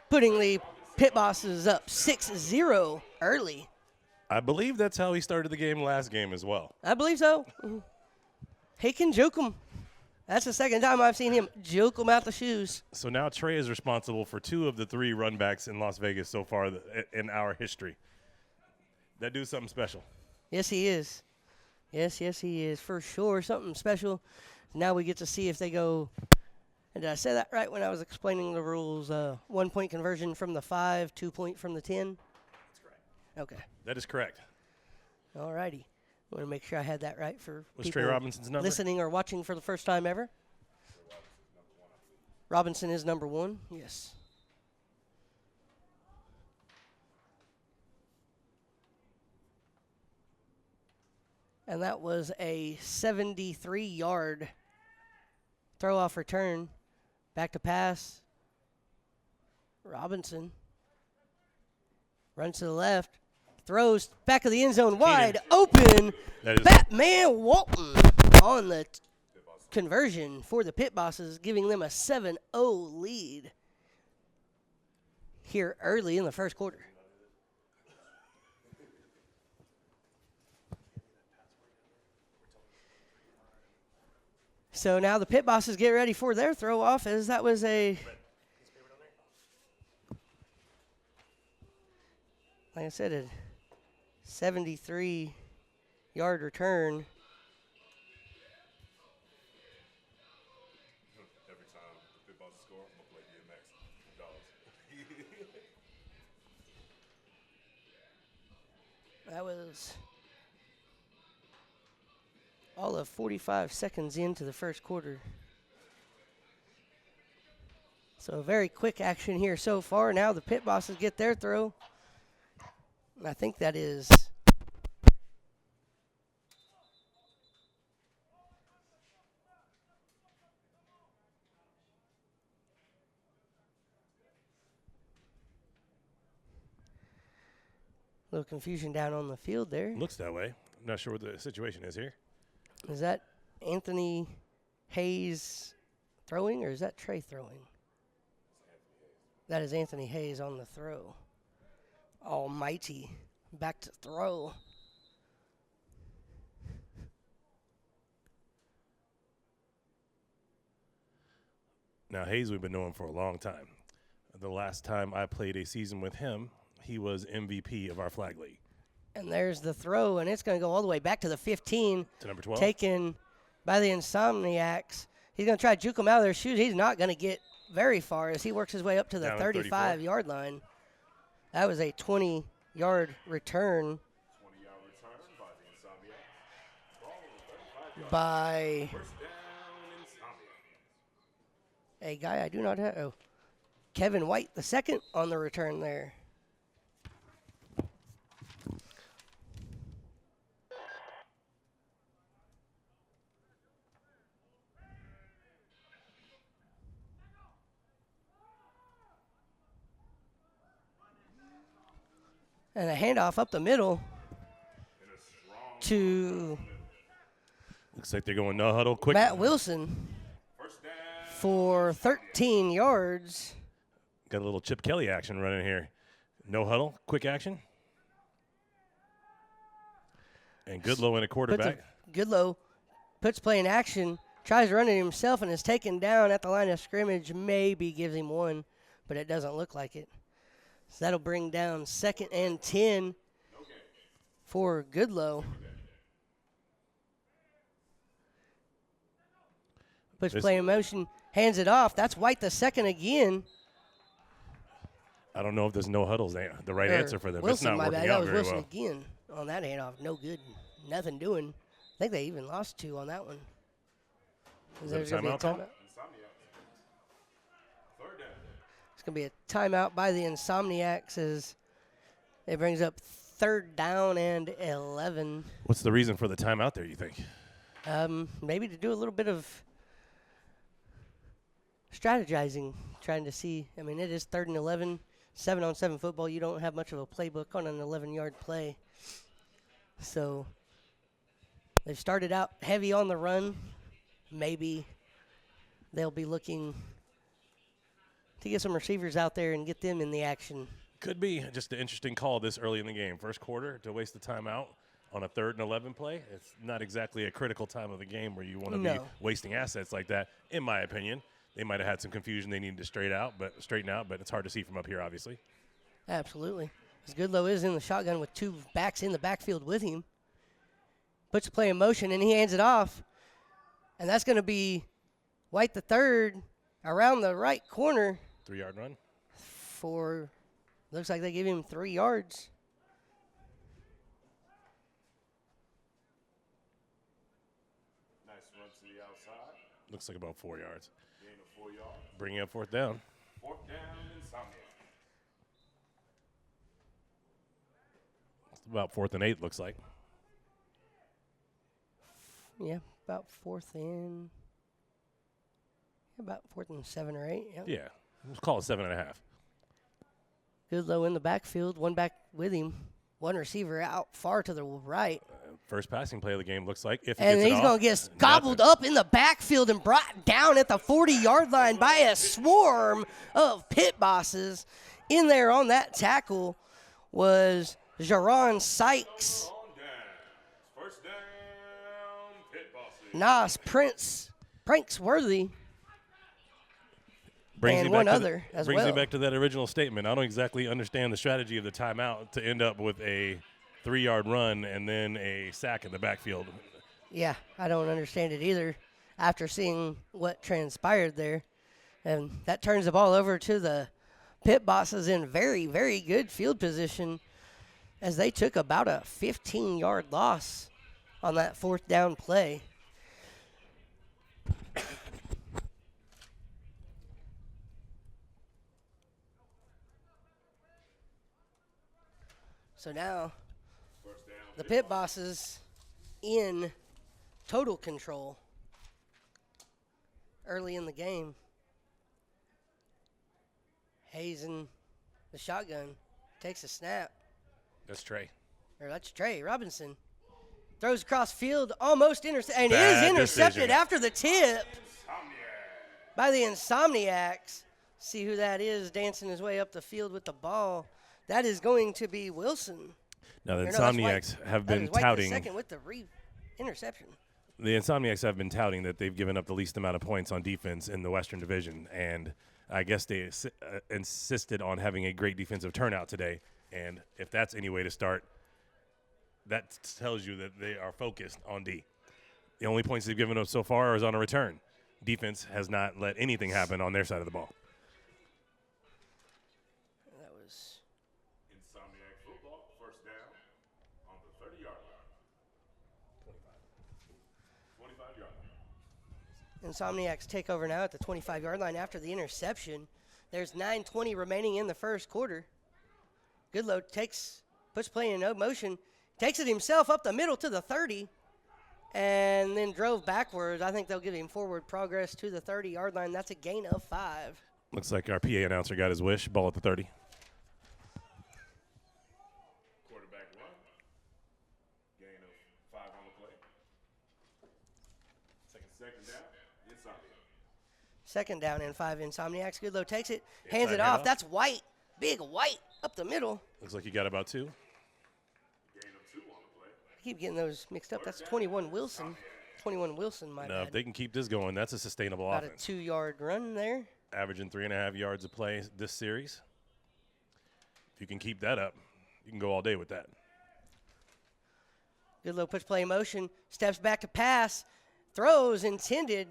Putting the Pit Bosses up 6-0 early. I believe that's how he started the game last game as well. I believe so. He can juke them. That's the second time I've seen him juke them out the shoes. So now Trey is responsible for 2 of the 3 runbacks in Las Vegas so far in our history. That dude's something special. Yes, he is. Yes, he is for sure. Something special. Now we get to see if they go. And did I say that right when I was explaining the rules? 1-point conversion from the 5, 2-point from the 10? That's correct. Okay. That is correct. All righty. I want to make sure I had that right for What's people Trey Robinson's number? Listening or watching for the first time ever. Robinson is number 1, yes. And that was a 73-yard throw-off return. Back to pass. Robinson runs to the left. Throws back of the end zone wide open. Batman Walton on the conversion for the Pit Bosses, giving them a 7-0 lead here early in the first quarter. So now the Pit Bosses get ready for their throw-off, as that was a, like I said, a 73-yard return. Every time the Pit Bosses score, I'm going to play DMX. Dollars. That was all of 45 seconds into the first quarter. So very quick action here so far. Now the Pit Bosses get their throw. And I think that is a little confusion down on the field there. Looks that way. I'm not sure what the situation is here. Is that Anthony Hayes throwing, or is that Trey throwing? That is Anthony Hayes on the throw. Almighty, back to throw. Now, Hayes we've been knowing for a long time. The last time I played a season with him, he was MVP of our flag league. And there's the throw, and it's going to go all the way back to the 15. To number 12. Taken by the Insomniacs. He's going to try to juke him out of their shoes. He's not going to get very far as he works his way up to the 35-yard line. That was a 20-yard return. 20-yard return by the Insomniacs. Ball on the 35 By First down, Insomniacs. a guy I do not have. Oh, Kevin White, the second on the return there. And a handoff up the middle to Looks like they're going no huddle quick. Matt Wilson for 13 yards. Got a little Chip Kelly action running here. No huddle, quick action. And Goodloe in a quarterback. Goodloe puts play in action, tries to run it himself, and is taken down at the line of scrimmage. Maybe gives him one, but it doesn't look like it. So that'll bring down 2nd and 10 for Goodloe. Puts play in motion, hands it off. That's White the second again. I don't know if there's no huddles the right answer for them. Wilson, it's not my working bad. That out was very Wilson well. again on that handoff. No good. Nothing doing. I think they even lost 2 on that one. Is that a gonna be timeout call? Insomniacs. Third down. It's going to be a timeout by the Insomniacs as it brings up 3rd down and 11. What's the reason for the timeout there, you think? Maybe to do a little bit of strategizing, trying to see. I mean, it is 3rd and 11, 7-on-7 football. You don't have much of a playbook on an 11-yard play. So they've started out heavy on the run. Maybe they'll be looking to get some receivers out there and get them in the action. Could be just an interesting call this early in the game. First quarter to waste the timeout on a 3rd and 11 play. It's not exactly a critical time of the game where you want to be wasting assets like that, in my opinion. They might have had some confusion they needed to straighten out, but it's hard to see from up here, obviously. Absolutely. As Goodloe is in the shotgun with 2 backs in the backfield with him. Puts the play in motion, and he hands it off. And that's going to be White the third around the right corner. 3-yard run. Looks like they give him 3 yards. Nice run to the outside. Looks like about 4 yards. Gain of 4 yards. Bringing up 4th down. 4th down, Insomniacs. About 4th and 8, looks like. Yeah, about fourth and 7 or 8. Yep. Yeah, let's call it 7.5. Goodloe in the backfield, one back with him, one receiver out far to the right. First passing play of the game looks like if he And gets it he's off, going to get gobbled up in the backfield and brought down at the 40-yard line by a swarm of pit bosses. In there on that tackle was Jaron Sykes, First down, pit bosses. Nas Pranksworthy, brings and me one back other as brings me well. back to that original statement. I don't exactly understand the strategy of the timeout to end up with a 3-yard run and then a sack in the backfield. Yeah, I don't understand it either after seeing what transpired there. And that turns the ball over to the pit bosses in very, very good field position as they took about a 15-yard loss on that fourth down play. So now the pit bosses in total control early in the game. Hayes in the shotgun takes a snap. That's Trey. Or that's Trey Robinson. Throws across field, almost intercepted, and Bad is intercepted decision. after the tip by the Insomniacs. See who that is dancing his way up the field with the ball. That is going to be Wilson. Now the Or no, that's White. Insomniacs have That been is White the touting. second with the interception. The Insomniacs have been touting that they've given up the least amount of points on defense in the Western Division, and I guess they insisted on having a great defensive turnout today. And if that's any way to start, that tells you that they are focused on D. The only points they've given up so far is on a return. Defense has not let anything happen on their side of the ball. That was Insomniac football, first down on the 30-yard line. 25-yard line. Insomniacs take over now at the 25-yard line after the interception. There's 9:20 remaining in the first quarter. Goodloe puts play in motion, takes it himself up the middle to the 30, and then drove backwards. I think they'll give him forward progress to the 30-yard line. That's a gain of 5. Looks like our PA announcer got his wish. Ball at the 30. Quarterback run. Gain of 5 on the play. Second down, Insomniac. Second down and 5, Insomniacs. Goodloe takes it, Inside hands it off. handoff. That's White, big White up the middle. Looks like you got about 2. Gain of 2 on the play. I keep getting those mixed up. That's 21 Wilson. 21 Wilson, my Now, bad. if they can keep this going, that's a sustainable About a offense. 2-yard run there. Averaging 3.5 yards a play this series. If you can keep that up, you can go all day with that. Goodloe puts play in motion, steps back to pass, throws intended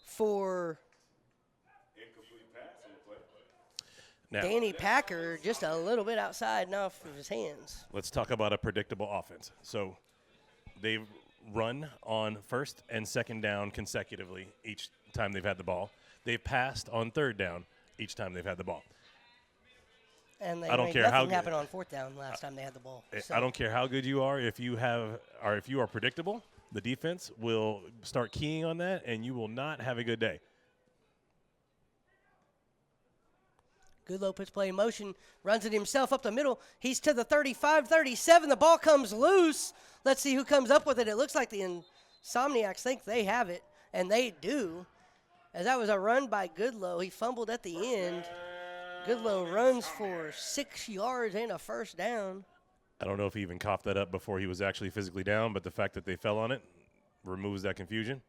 for Incomplete pass on the play. Now, Danny Packer, just a little bit outside and off of his hands. let's talk about a predictable offense. So they've run on first and second down consecutively each time they've had the ball. They've passed on third down each time they've had the ball. And they I don't made care how nothing good- happen on fourth down last time they had the ball. So I don't care how good you are. If you are predictable, the defense will start keying on that, and you will not have a good day. Goodloe puts play in motion, runs it himself up the middle. He's to the 35, 37. The ball comes loose. Let's see who comes up with it. It looks like the Insomniacs think they have it, and they do. As that was a run by Goodloe. He fumbled at the end. Goodloe runs for 6 yards and a first down. I don't know if he even coughed that up before he was actually physically down, but the fact that they fell on it removes that confusion.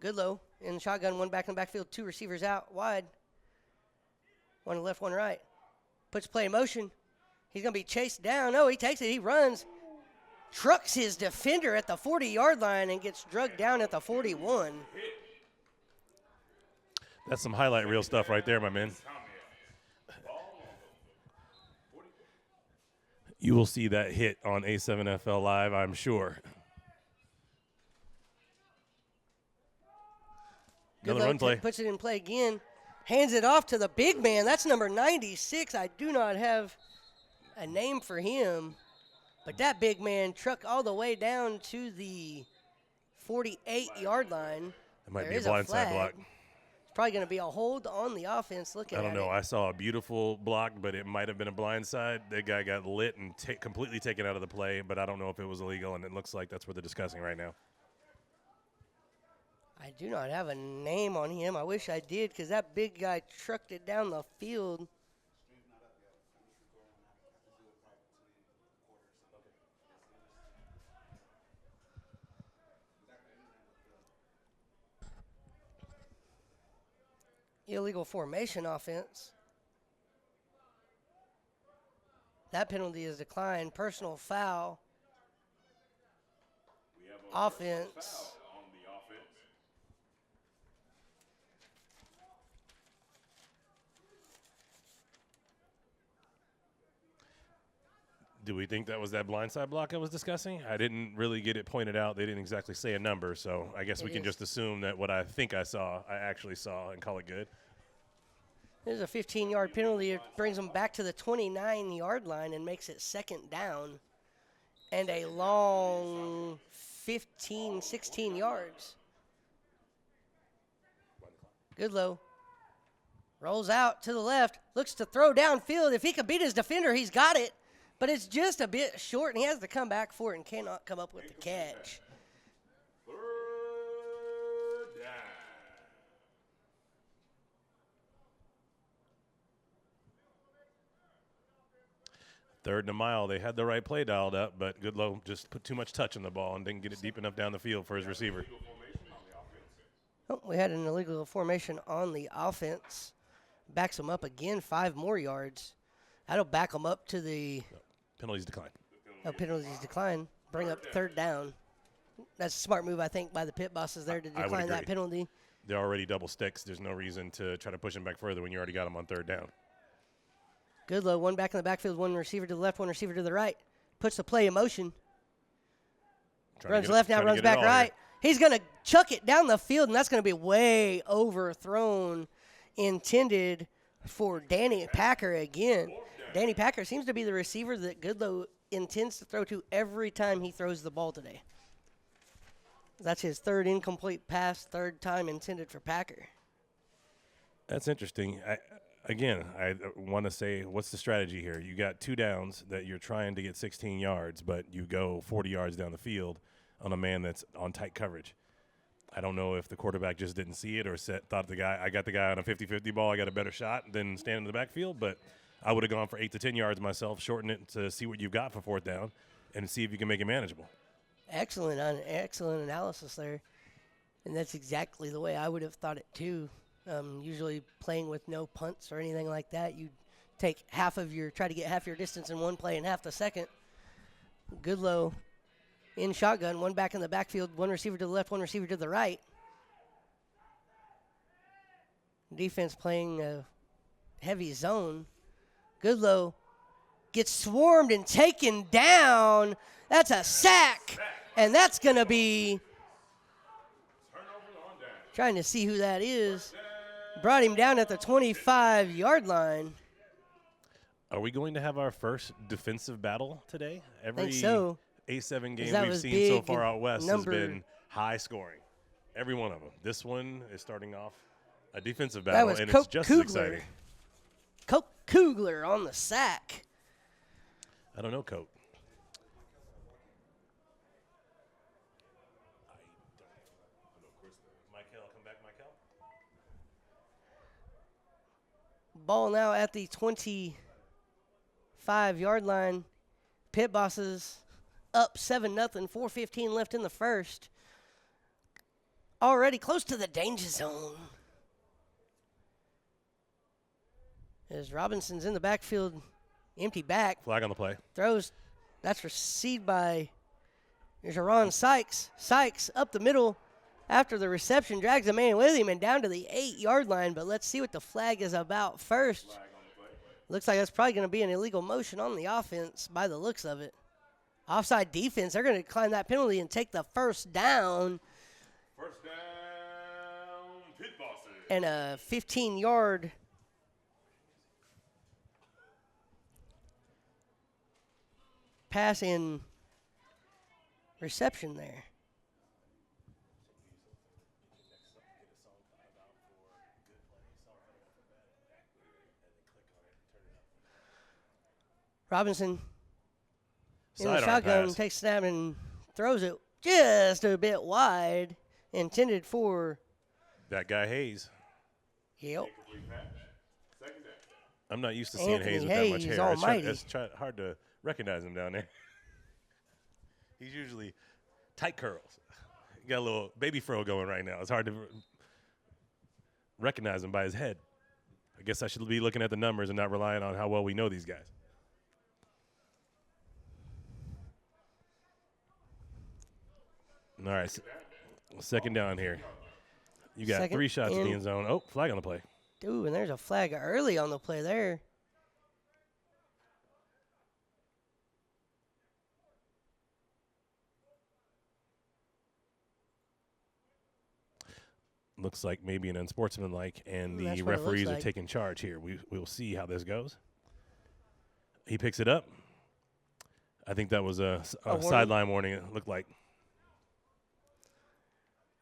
Goodloe in the shotgun, one back in the backfield, 2 receivers out wide. One left, one right. Puts play in motion. He's going to be chased down. No, he takes it. He runs. Trucks his defender at the 40-yard line and gets drugged down at the 41. That's some highlight reel stuff right there, my man. You will see that hit on A7FL Live, I'm sure. Another run play. Puts it in play again. Hands it off to the big man. That's number 96. I do not have a name for him. But that big man trucked all the way down to the 48-yard line. It might There be a is blindside flag. block. It's probably going to be a hold on the offense looking I don't at know. it. I saw a beautiful block, but it might have been a blindside. That guy got lit and completely taken out of the play, but I don't know if it was illegal, and it looks like that's what they're discussing right now. I do not have a name on him. I wish I did because that big guy trucked it down the field. Illegal formation offense. That penalty is declined. Personal foul. We have a Offense. foul on the offense. Do we think that was that blindside block I was discussing? I didn't really get it pointed out. They didn't exactly say a number, so I guess we can just assume that what I think I saw, I actually saw and call it good. There's a 15-yard penalty. It brings them back to the 29-yard line and makes it second down and a long 15, 16 yards. Goodloe rolls out to the left, looks to throw downfield. If he could beat his defender, he's got it. But it's just a bit short, and he has to come back for it and cannot come up with the catch. Third down. Third and a mile. They had the right play dialed up, but Goodloe just put too much touch on the ball and didn't get it deep enough down the field for his receiver. Oh, we had an illegal formation on the offense. Backs them up again, 5 more yards. That'll back them up to the Penalties decline. penalties decline. Bring up third down. That's a smart move, I think, by the pit bosses there to I would decline that agree. penalty. They're already double sticks. There's no reason to try to push him back further when you already got him on third down. Goodloe, one back in the backfield, one receiver to the left, one receiver to the right. Puts the play in motion. Runs left now, runs back right. He's going to chuck it down the field, and that's going to be way overthrown, intended for Danny Packer again. Danny Packer seems to be the receiver that Goodloe intends to throw to every time he throws the ball today. That's his third incomplete pass, third time intended for Packer. That's interesting. I want to say, what's the strategy here? You got 2 downs that you're trying to get 16 yards, but you go 40 yards down the field on a man that's on tight coverage. I don't know if the quarterback just didn't see it or thought I got the guy on a 50-50 ball, I got a better shot than standing in the backfield, but I would have gone for 8 to 10 yards myself, shorten it to see what you've got for fourth down and see if you can make it manageable. Excellent analysis there. And that's exactly the way I would have thought it too. Usually playing with no punts or anything like that, you try to get half your distance in one play and half the second. Goodloe in shotgun, one back in the backfield, one receiver to the left, one receiver to the right. Defense playing a heavy zone. Goodloe gets swarmed and taken down. That's a sack. And that's going to be, trying to see who that is. Brought him down at the 25-yard line. Are we going to have our first defensive battle today? I think so. A7 game that we've was seen so big far out west number. has been high scoring. Every one of them. This one is starting off a defensive That battle, was and Coke it's just Kugler. as exciting. Coke Kugler on the sack. I don't know, Coke. Michael, come back, Michael. Ball now at the 25-yard line. Pit bosses up 7-0, 4:15 left in the first. Already close to the danger zone. As Robinson's in the backfield, empty back. Flag on the play. Throws, that's received by Jaron Sykes. Sykes up the middle after the reception, drags the man with him and down to the 8-yard line. But let's see what the flag is about first. Looks like that's probably going to be an illegal motion on the offense by the looks of it. Offside defense, they're going to decline that penalty and take the first down. First down, pit bosses. and a 15-yard pass in reception there. Robinson in the Sidearm shotgun pass. takes a snap and throws it just a bit wide, intended for. That guy Hayes. Yep. I'm not used to seeing Anthony Hayes with that much Hayes, hair. almighty. It's hard to recognize him down there. He's usually tight curls. He got a little baby fro going right now. It's hard to recognize him by his head. I guess I should be looking at the numbers and not relying on how well we know these guys. All right, second down here. You got Second 3 shots in the and- end zone. Oh, flag on the play. Ooh, and there's a flag early on the play there. Looks like maybe an unsportsmanlike, and That's the what it looks referees are like. taking charge here. We'll see how this goes. He picks it up. I think that was a warning? sideline warning, it looked like.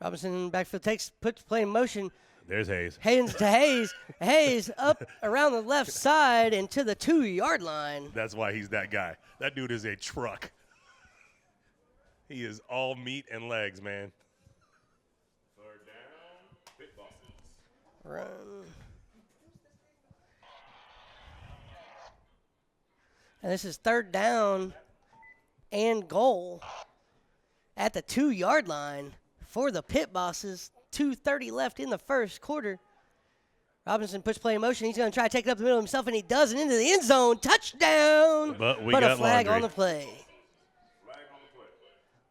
Robinson in the backfield puts the play in motion. There's Hayes. Hands to Hayes. Hayes up around the left side and to the 2-yard line. That's why he's that guy. That dude is a truck. He is all meat and legs, man. Third down, Pit Bosses. Run. And this is third down and goal at the 2-yard line for the Pit Bosses. 2:30 left in the first quarter. Robinson puts play in motion. He's going to try to take it up the middle himself, and he does it into the end zone. Touchdown! But we a got flag laundry. on the play. Flag on the play.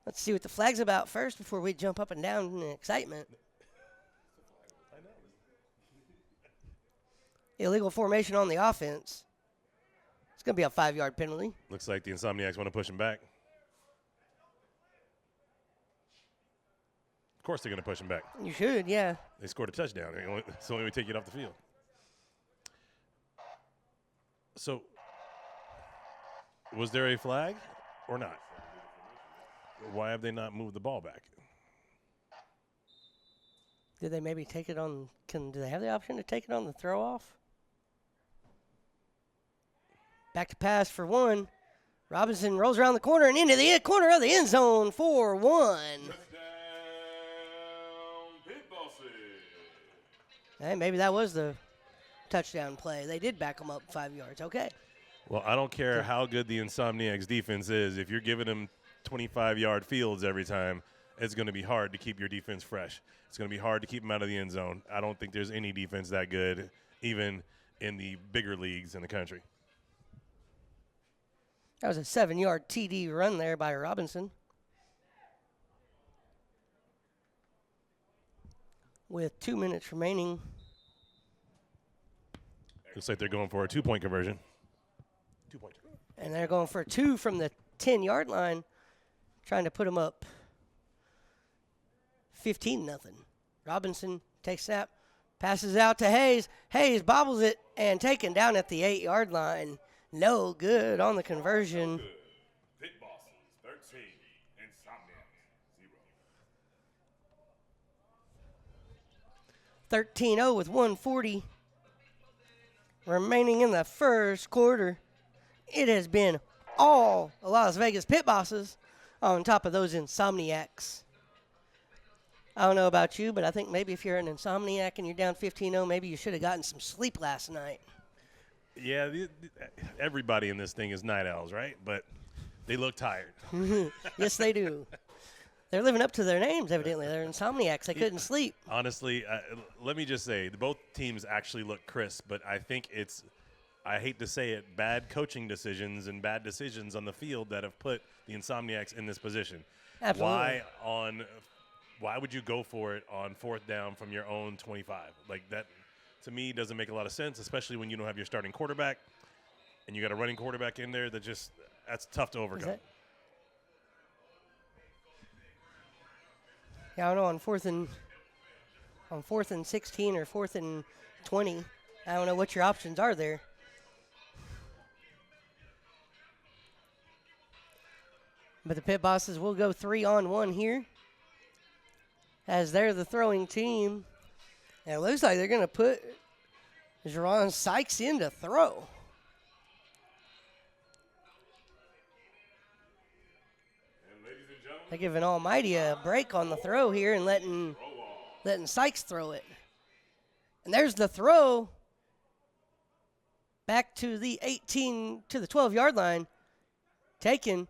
Let's see what the flag's about first before we jump up and down in excitement. Illegal formation on the offense. It's going to be a 5-yard penalty. Looks like the Insomniacs want to push him back. Of course they're going to push him back. You should, yeah. They scored a touchdown. It's the only way to take it off the field. So, was there a flag or not? Why have they not moved the ball back? Did they maybe take it on? Do they have the option to take it on the throw off? Back to pass for one. Robinson rolls around the corner and into the corner of the end zone for 1. Touchdown, Pit Bosses. Hey, maybe that was the touchdown play. They did back them up 5 yards. Okay. Well, I don't care how good the Insomniacs defense is. If you're giving them 25-yard fields every time, it's going to be hard to keep your defense fresh. It's going to be hard to keep them out of the end zone. I don't think there's any defense that good, even in the bigger leagues in the country. That was a 7-yard TD run there by Robinson. With 2 minutes remaining. Looks like they're going for a 2-point conversion. 2-point. And they're going for 2 from the 10-yard line, trying to put them up 15-0. Robinson takes snap, passes out to Hayes. Hayes bobbles it and taken down at the 8-yard line. No good on the conversion. Good. Pit Bosses, 13. Insomniacs, 0. 13-0 with 1:40 remaining in the first quarter. It has been all Las Vegas Pit Bosses on top of those Insomniacs. I don't know about you, but I think maybe if you're an Insomniac and you're down 15-0, maybe you should have gotten some sleep last night. Yeah, everybody in this thing is night owls, right? But they look tired. Yes, they do. They're living up to their names, evidently. They're Insomniacs. They couldn't sleep. Honestly, let me just say, both teams actually look crisp, but I think it's, I hate to say it, bad coaching decisions and bad decisions on the field that have put the Insomniacs in this position. Absolutely. Why would you go for it on 4th down from your own 25? Like that, to me, doesn't make a lot of sense, especially when you don't have your starting quarterback and you got a running quarterback in there. That's tough to overcome. Yeah, I don't know. On 4th and on 4th and 16 or 4th and 20. I don't know what your options are there. But the Pit Bosses will go 3-on-1 here, as they're the throwing team. And it looks like they're going to put Jerron Sykes in to throw. They're giving Almighty a break on the throw here and letting Sykes throw it. And there's the throw back to the 12-yard line. Taken.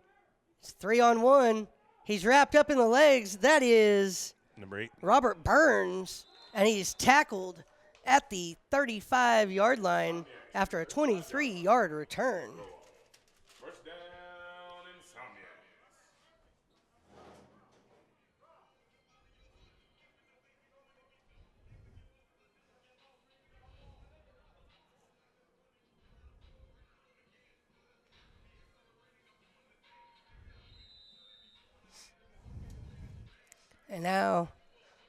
It's 3-on-1. He's wrapped up in the legs. That is number 8, Robert Burns, and he's tackled at the 35-yard line after a 23-yard return. First down, Insomniacs. And now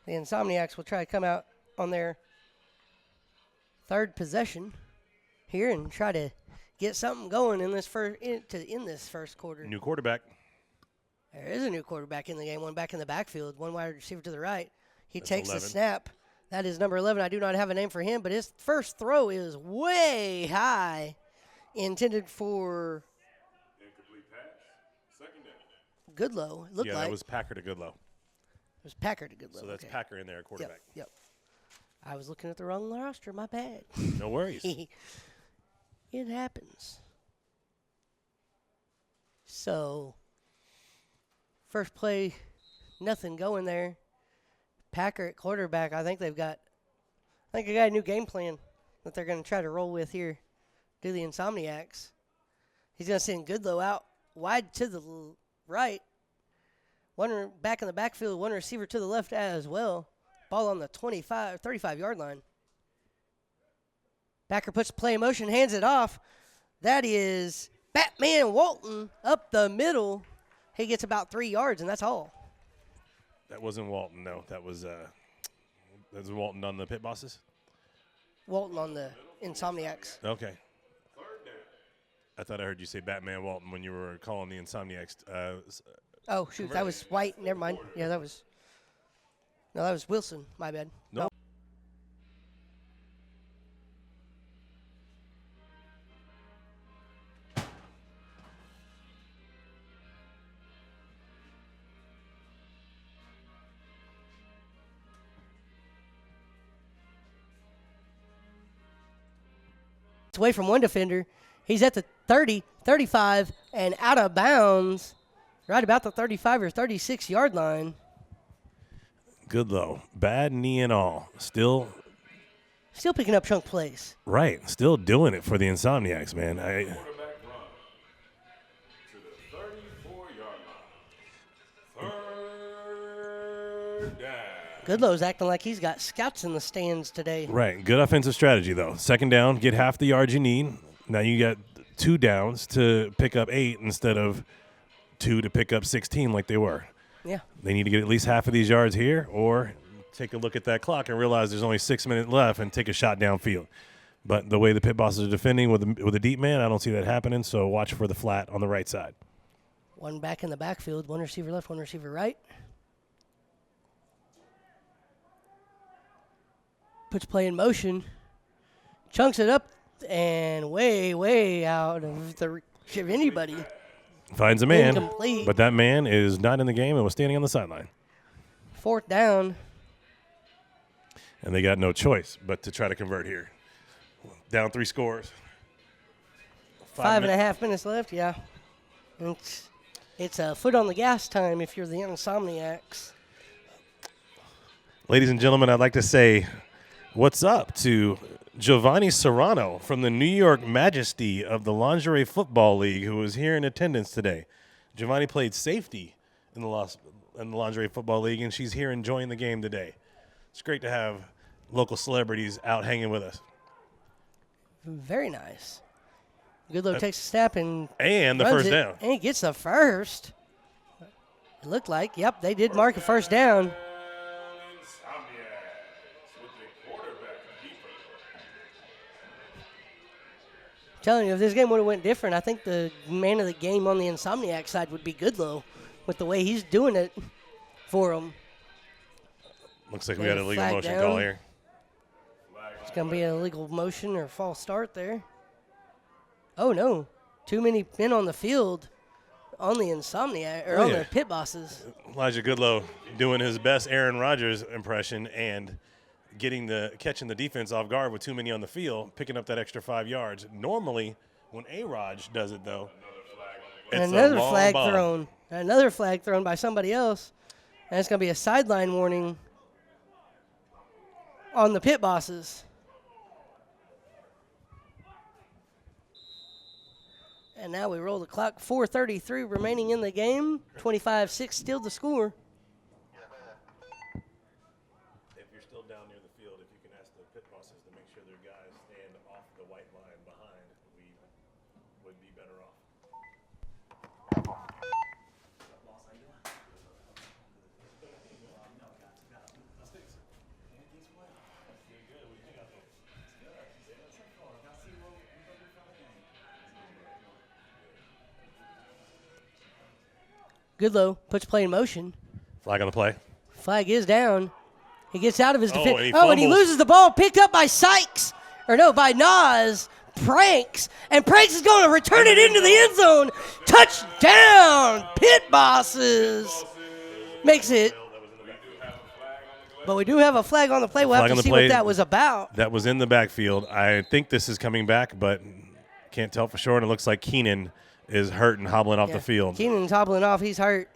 the Insomniacs will try to come out on their third possession here and try to get something going in this first quarter. new quarterback. There is a new quarterback in the game, one back in the backfield, one wide receiver to the right. He That's takes 11. the snap. That is number 11. I do not have a name for him, but his first throw is way high, intended for Incomplete pass. Second down. Goodloe. It looked Yeah, like that was Packer to Goodloe. it was Packer to Goodloe. So that's okay. Packer in there, quarterback. Yep. I was looking at the wrong roster. My bad. No worries. It happens. So, first play, nothing going there. Packer at quarterback. I think they got a new game plan that they're going to try to roll with here. Do the Insomniacs. He's going to send Goodloe out wide to the right. One back in the backfield, one receiver to the left as well. Ball on the 35-yard line. Packer puts play in motion, hands it off. That is Batman Walton up the middle. He gets about 3 yards, and that's all. That wasn't Walton, no. That was Walton on the Pit Bosses? Walton on the Insomniacs. Okay. I thought I heard you say Batman Walton when you were calling the Insomniacs. Oh, shoot, that was White. Never mind. Yeah, that was Wilson. My bad. No. It's away from one defender. He's at the 30, 35, and out of bounds right about the 35 or 36-yard line. Goodloe, bad knee and all. Still picking up chunk plays. right. Still doing it for the Insomniacs, man. Quarterback run to the 34-yard line. Third down. Goodloe's acting like he's got scouts in the stands today. Right. Good offensive strategy, though. Second down, get half the yards you need. Now you got 2 downs to pick up 8 instead of 2 to pick up 16 like they were. Yeah. They need to get at least half of these yards here or take a look at that clock and realize there's only 6 minutes left and take a shot downfield. But the way the Pit Bosses are defending with a deep man, I don't see that happening, so watch for the flat on the right side. One back in the backfield, one receiver left, one receiver right. Puts play in motion, chunks it up, and way out of the reach of anybody. Finds a man, Incomplete. but that man is not in the game and was standing on the sideline. Fourth down. And they got no choice but to try to convert here. Down 3 scores. 5.5 minutes left, yeah. And it's a foot on the gas time if you're the Insomniacs. Ladies and gentlemen, I'd like to say what's up to Giovanni Serrano from the New York Majesty of the Lingerie Football League, who was here in attendance today. Giovanni played safety in the Lingerie Football League, and she's here enjoying the game today. It's great to have local celebrities out hanging with us. Very nice. Goodloe takes a snap and the runs first it, down. And he gets the first. It looked like, yep, they did mark a first down. Insomniacs. telling you, if this game would have went different, I think the man of the game on the Insomniac side would be Goodloe with the way he's doing it for him. Looks like we got a legal motion call here. It's going to be an illegal motion or false start there. Oh, no. Too many men on the field on the Insomniac, or on the pit bosses. Elijah Goodloe doing his best Aaron Rodgers impression and catching the defense off guard with too many on the field, picking up that extra 5 yards. Normally, when A-Raj does it, though, it's another a long flag bomb. thrown. Another flag thrown by somebody else. And it's going to be a sideline warning on the pit bosses. And now we roll the clock. 4:33 remaining in the game. 25-6 still the score. If you're still down near the field, if you can ask the pit bosses to make sure their guys stand off the white line behind, we would be better off. Goodloe puts play in motion. Flag on the play. Flag is down. He gets out of his defense. and he And he fumbles. loses the ball. Picked up by Sykes. Or no, by Nas. Pranks. And Pranks is going to return it into the end zone. Touchdown. Pit bosses. Makes it. But we do have a flag on the play. We'll Flag have on to the see play. what that was about. That was in the backfield. I think this is coming back, but can't tell for sure. And it looks like Keenan is hurt and hobbling off the field. Keenan's hobbling off. He's hurt.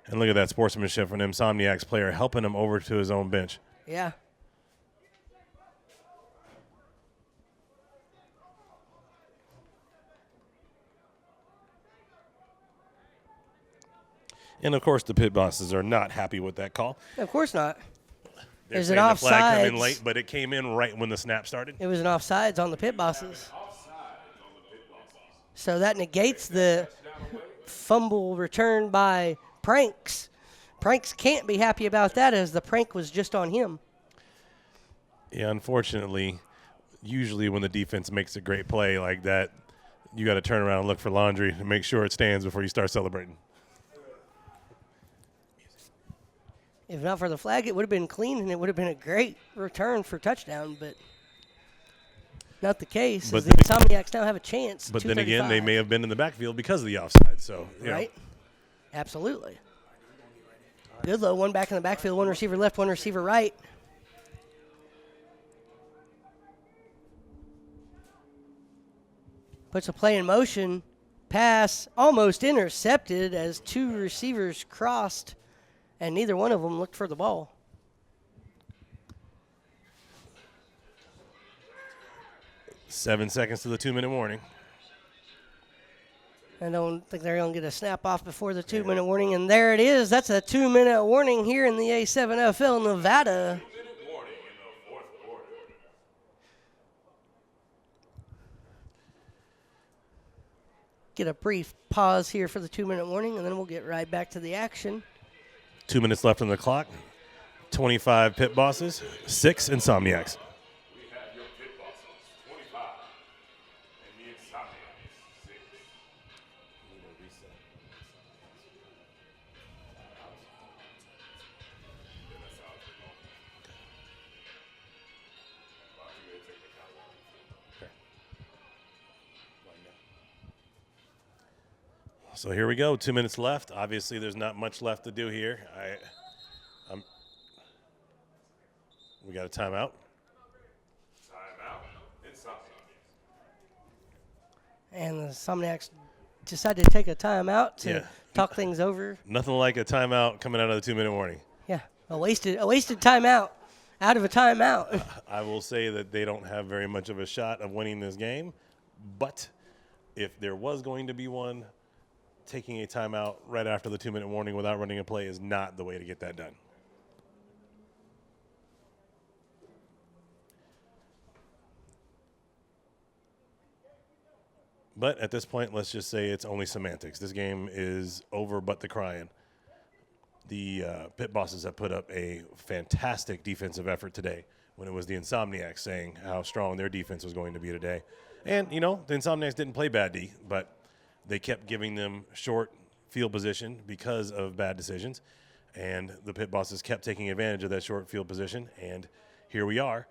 And look at that sportsmanship from an Insomniacs player helping him over to his own bench. Yeah. And, of course, the pit bosses are not happy with that call. Of course not. They're There's an saying the flag come in offsides. late, but it came in right when the snap started. It was an offsides on the pit bosses. So that negates the fumble return by Pranks. Pranks can't be happy about that as the prank was just on him. Yeah, unfortunately, usually when the defense makes a great play like that, you got to turn around and look for laundry and make sure it stands before you start celebrating. If not for the flag, it would have been clean and it would have been a great return for touchdown, but not the case. But As the Insomniacs now have a chance. But then again, they 2:35. may have been in the backfield because of the offside. So, you know. Right? Absolutely. Goodloe, one back in the backfield, one receiver left, one receiver right. Puts a play in motion. Pass almost intercepted as two receivers crossed, and neither one of them looked for the ball. .7 seconds to the 2-minute warning. I don't think they're going to get a snap off before the 2-minute warning, and there it is. That's a 2-minute warning here in the A7FL Nevada. Get a brief pause here for the 2-minute warning, and then we'll get right back to the action. 2 minutes left on the clock. 25 pit bosses, 6 Insomniacs. We have your pit bosses, 25, and the Insomniacs, 6. So here we go. 2 minutes left. Obviously, there's not much left to do here. We got a timeout. Timeout, Insomniacs. And the Insomniacs decided to take a timeout to talk things over. Nothing like a timeout coming out of the 2-minute warning. Yeah, a wasted timeout out of a timeout. I will say that they don't have very much of a shot of winning this game, but if there was going to be one, taking a timeout right after the 2-minute warning without running a play is not the way to get that done. But at this point, let's just say it's only semantics. This game is over but the crying. The pit bosses have put up a fantastic defensive effort today when it was the Insomniacs saying how strong their defense was going to be today. And, you know, the Insomniacs didn't play bad D, but they kept giving them short field position because of bad decisions. And the Pit Bosses kept taking advantage of that short field position. And here we are.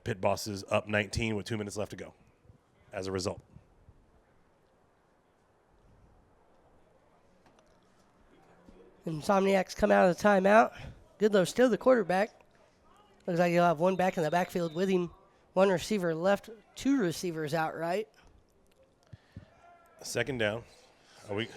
Pit Bosses up 19 with 2 minutes left to go as a result. Insomniacs come out of the timeout. Goodloe still the quarterback. Looks like he'll have one back in the backfield with him. One receiver left, 2 receivers out right. Second down. Are we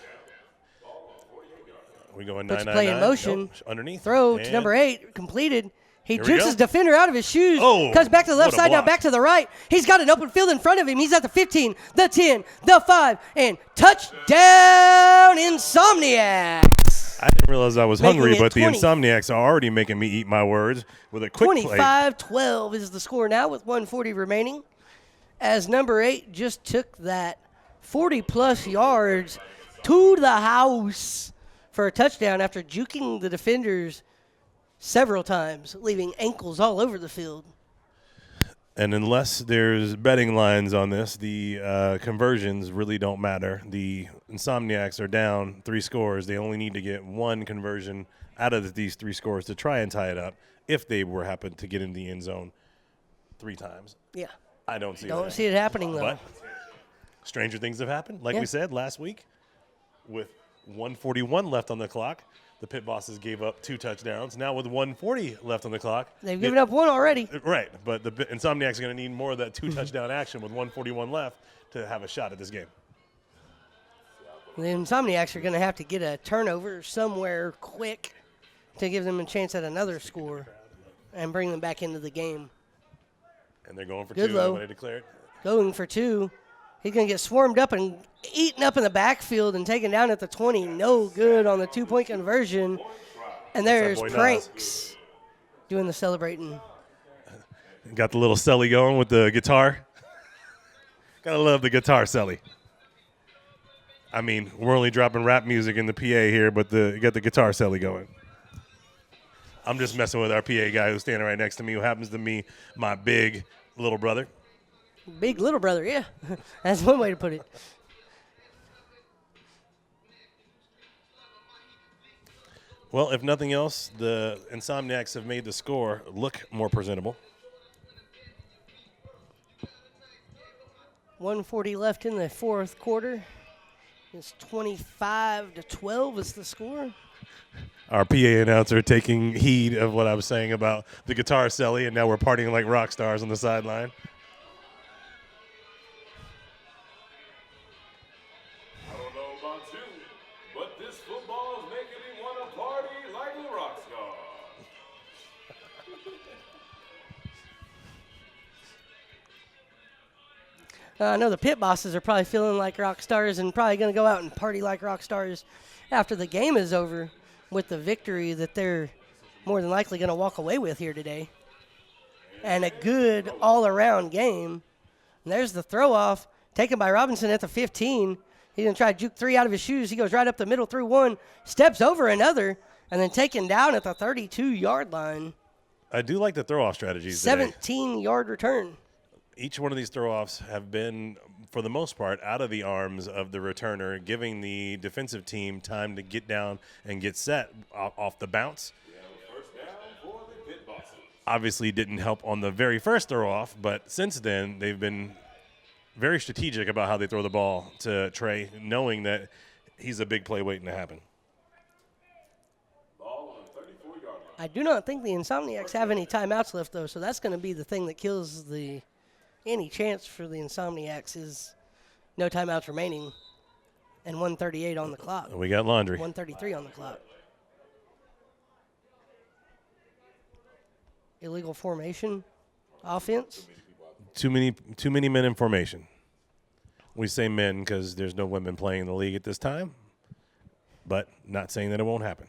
going 9-9-9? Puts play in motion. Nope, underneath. Throw And to number 8, completed. He Here we jukes go. his defender out of his shoes. Oh, Cuts back to the left what a side, now block. back to the right. He's got an open field in front of him. He's at the 15, the 10, the 5, and touchdown Insomniacs. I didn't realize I was Making hungry, it but the 20. Insomniacs are already making me eat my words with a quick play. 25-12 is the score now with 140 remaining. As number 8 just took that 40-plus yards to the house for a touchdown after juking the defenders several times, leaving ankles all over the field. And unless there's betting lines on this, the conversions really don't matter. The Insomniacs are down 3 scores. They only need to get 1 conversion out of these 3 scores to try and tie it up if they were happen to get in the end zone 3 times. Yeah. I don't see Don't that. see it happening, though. But stranger things have happened. Like Yeah. we said last week, with 1:41 left on the clock, the Pit Bosses gave up 2 touchdowns. Now with 1:40 left on the clock, They've given up 1 already. right, but the Insomniacs are going to need more of that 2 touchdown action with 1:41 left to have a shot at this game. The Insomniacs are going to have to get a turnover somewhere quick to give them a chance at another score and bring them back into the game. And they're going for Goodloe. 2 when they declared. Going for 2. He's going to get swarmed up and eaten up in the backfield and taken down at the 20. No good on the 2-point conversion. And there's boy Nas. Pranks doing the celebrating. Got the little celly going with the guitar. Gotta love the guitar celly. I mean, we're only dropping rap music in the PA here, but you got the guitar celly going. I'm just messing with our PA guy who's standing right next to me, who happens to be my big little brother. Big little brother, yeah. That's one way to put it. Well, if nothing else, the Insomniacs have made the score look more presentable. 140 left in the fourth quarter. It's 25-12 is the score. Our PA announcer taking heed of what I was saying about the guitar celly, and now we're partying like rock stars on the sideline. I don't know about you, but this football is making me want to party like a rock star. I know the Pit Bosses are probably feeling like rock stars and probably going to go out and party like rock stars after the game is over with the victory that they're more than likely going to walk away with here today. And a good all-around game. And there's the throw-off taken by Robinson at the 15. He's going to try to juke 3 out of his shoes. He goes right up the middle through 1, steps over another, and then taken down at the 32-yard line. I do like the throw-off strategies today. 17-yard return. Each one of these throw-offs have been, for the most part, out of the arms of the returner, giving the defensive team time to get down and get set off the bounce. First down for the Pit Bosses. Obviously didn't help on the very first throw-off, but since then they've been very strategic about how they throw the ball to Trey, knowing that he's a big play waiting to happen. Ball on the 34-yard line. I do not think the Insomniacs have any timeouts left, though, so that's going to be the thing that kills any chance for the Insomniacs is no timeouts remaining and 1:38 on the clock. We got laundry. 1:33 on the clock. Illegal formation, offense. Too many men in formation. We say men because there's no women playing in the league at this time, but not saying that it won't happen.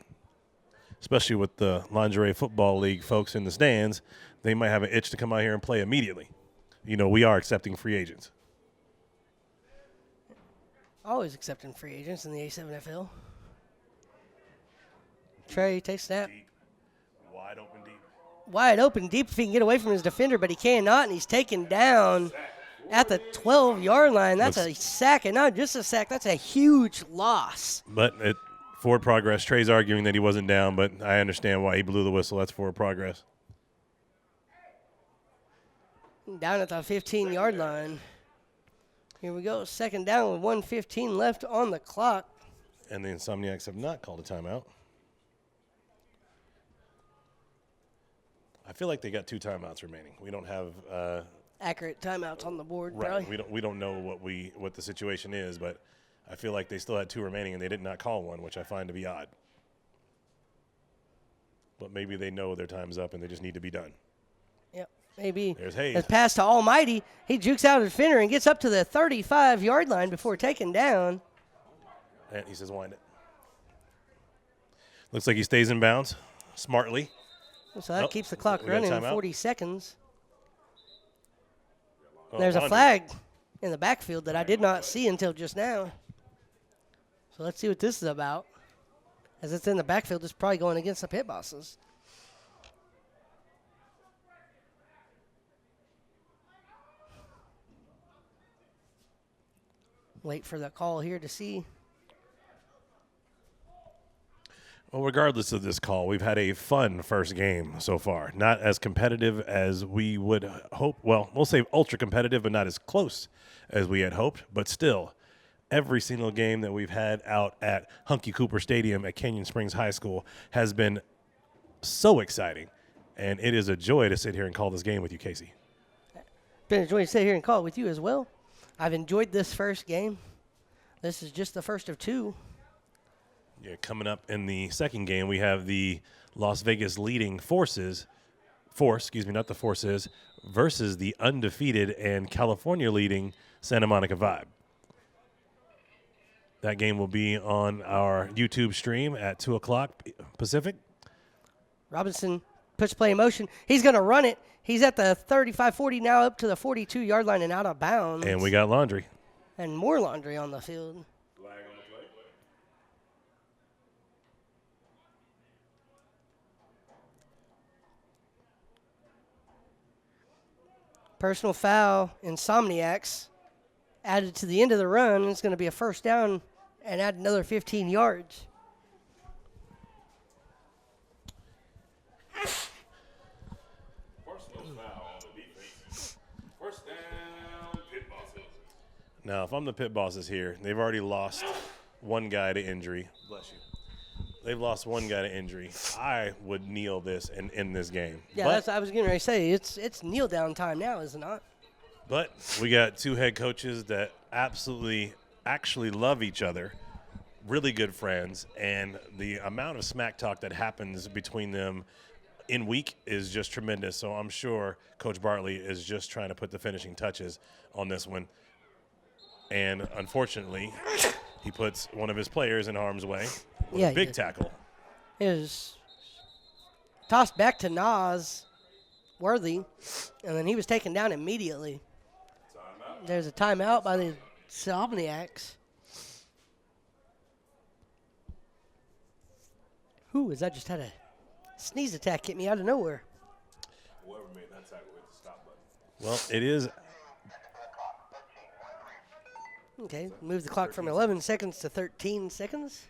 Especially with the lingerie football league folks in the stands, they might have an itch to come out here and play immediately. You know, we are accepting free agents. Always accepting free agents in the A7FL. Trey takes snap. Deep. Wide open deep. Wide open deep if he can get away from his defender, but he cannot, and he's taken down at the 12-yard line. That's a sack, and not just a sack. That's a huge loss. But forward progress. Trey's arguing that he wasn't down, but I understand why he blew the whistle. That's forward progress. Down at the 15-yard line. Here we go. Second down with 1:15 left on the clock. And the Insomniacs have not called a timeout. I feel like they got 2 timeouts remaining. We don't have accurate timeouts on the board. right. Probably. We don't know what the situation is, but I feel like they still had 2 remaining and they did not call one, which I find to be odd. But maybe they know their time's up and they just need to be done. Yep, maybe. There's Hayes. A pass to Almighty. He jukes out a defender and gets up to the 35-yard line before taking down. And he says wind it. Looks like he stays in bounds smartly. So that keeps the clock we got running. timeout. 40 seconds. Oh, There's a Andre. flag in the backfield that I did not see until just now. So let's see what this is about. As it's in the backfield, it's probably going against the pit bosses. Wait for the call here to see. Well, regardless of this call, we've had a fun first game so far. Not as competitive as we would hope. Well, we'll say ultra competitive, but not as close as we had hoped. But still, every single game that we've had out at Hunky Cooper Stadium at Canyon Springs High School has been so exciting. And it is a joy to sit here and call this game with you, Casey. Been a joy to sit here and call it with you as well. I've enjoyed this first game. This is just the first of 2. Yeah, coming up in the second game, we have the Las Vegas leading Force, not the Forces, versus the undefeated and California leading Santa Monica Vibe. That game will be on our YouTube stream at 2 o'clock Pacific. Robinson push play in motion. He's going to run it. He's at the 35-40 now, up to the 42-yard line and out of bounds. And we got laundry. And more laundry on the field. Flag on the play. Personal foul, Insomniacs. Added to the end of the run. It's going to be a first down and add another 15 yards. Personal foul on the defense. First down, pit bosses. Now, if I'm the pit bosses here, they've already lost one guy to injury. Bless you. They've lost one guy to injury. I would kneel this and end this game. Yeah, But- that's I was getting ready to say. It's kneel down time now, is it not? But we got 2 head coaches that actually love each other, really good friends, and the amount of smack talk that happens between them in week is just tremendous. So I'm sure Coach Bartley is just trying to put the finishing touches on this one. And unfortunately, he puts one of his players in harm's way with Yeah, a he big did. tackle. It was tossed back to Nas Worthy, and then he was taken down immediately. There's a timeout by the Insomniacs. Who is that? Just had a sneeze attack hit me out of nowhere. Whoever made that tackle with the stop button. Well, it is. Okay, move the clock from 11 seconds to 13 seconds.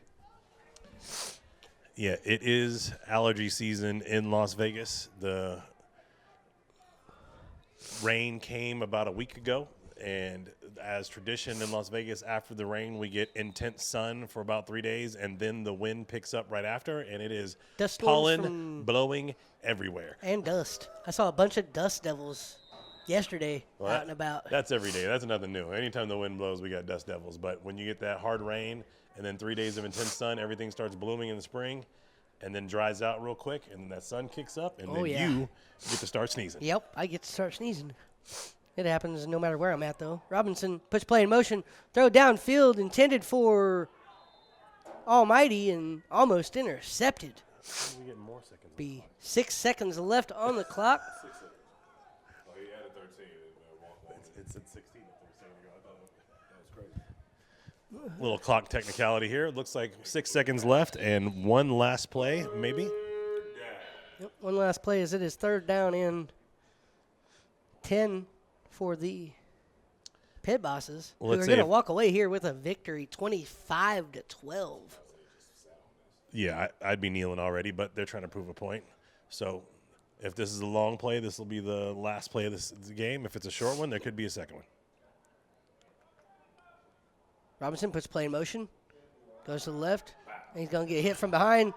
Yeah, it is allergy season in Las Vegas. The rain came about a week ago, and as tradition in Las Vegas, after the rain, we get intense sun for about 3 days, and then the wind picks up right after, and it is Dust storms pollen from- blowing everywhere. And dust. I saw a bunch of dust devils yesterday Well, out and about. That's every day. That's nothing new. Anytime the wind blows, we got dust devils. But when you get that hard rain and then 3 days of intense sun, everything starts blooming in the spring and then dries out real quick, and then that sun kicks up, and then yeah. you get to start sneezing. Yep, I get to start sneezing. It happens no matter where I'm at, though. Robinson puts play in motion, throw downfield, intended for Almighty, and almost intercepted. We get more seconds. Be 6 seconds left on the clock. Oh, he added 13. It's at 16 a second ago. I thought that was crazy. Little clock technicality here. It looks like 6 seconds left and one last play, maybe. Yep, one last play as it is third down and 10 for the Pit Bosses, Well, who let's are say going to if- walk away here with a victory, 25-12. Yeah, I'd be kneeling already, but they're trying to prove a point. So if this is a long play, this will be the last play of this game. If it's a short one, there could be a second one. Robinson puts play in motion, goes to the left, and he's going to get hit from behind.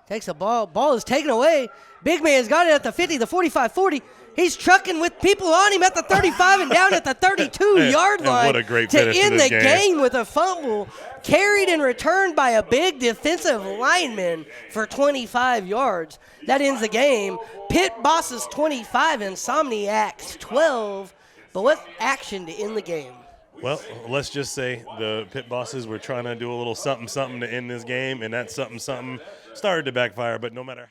Takes the ball. Ball is taken away. Big man's got it at the 50, the 45, 40. He's trucking with people on him at the 35 and down at the 32-yard And line what a great to finish to end this the game. game with a fumble carried and returned by a big defensive lineman for 25 yards. That ends the game. Pit Bosses 25, Insomniacs 12. But what action to end the game? Well, let's just say the Pit Bosses were trying to do a little something to end this game, and that something started to backfire, but no matter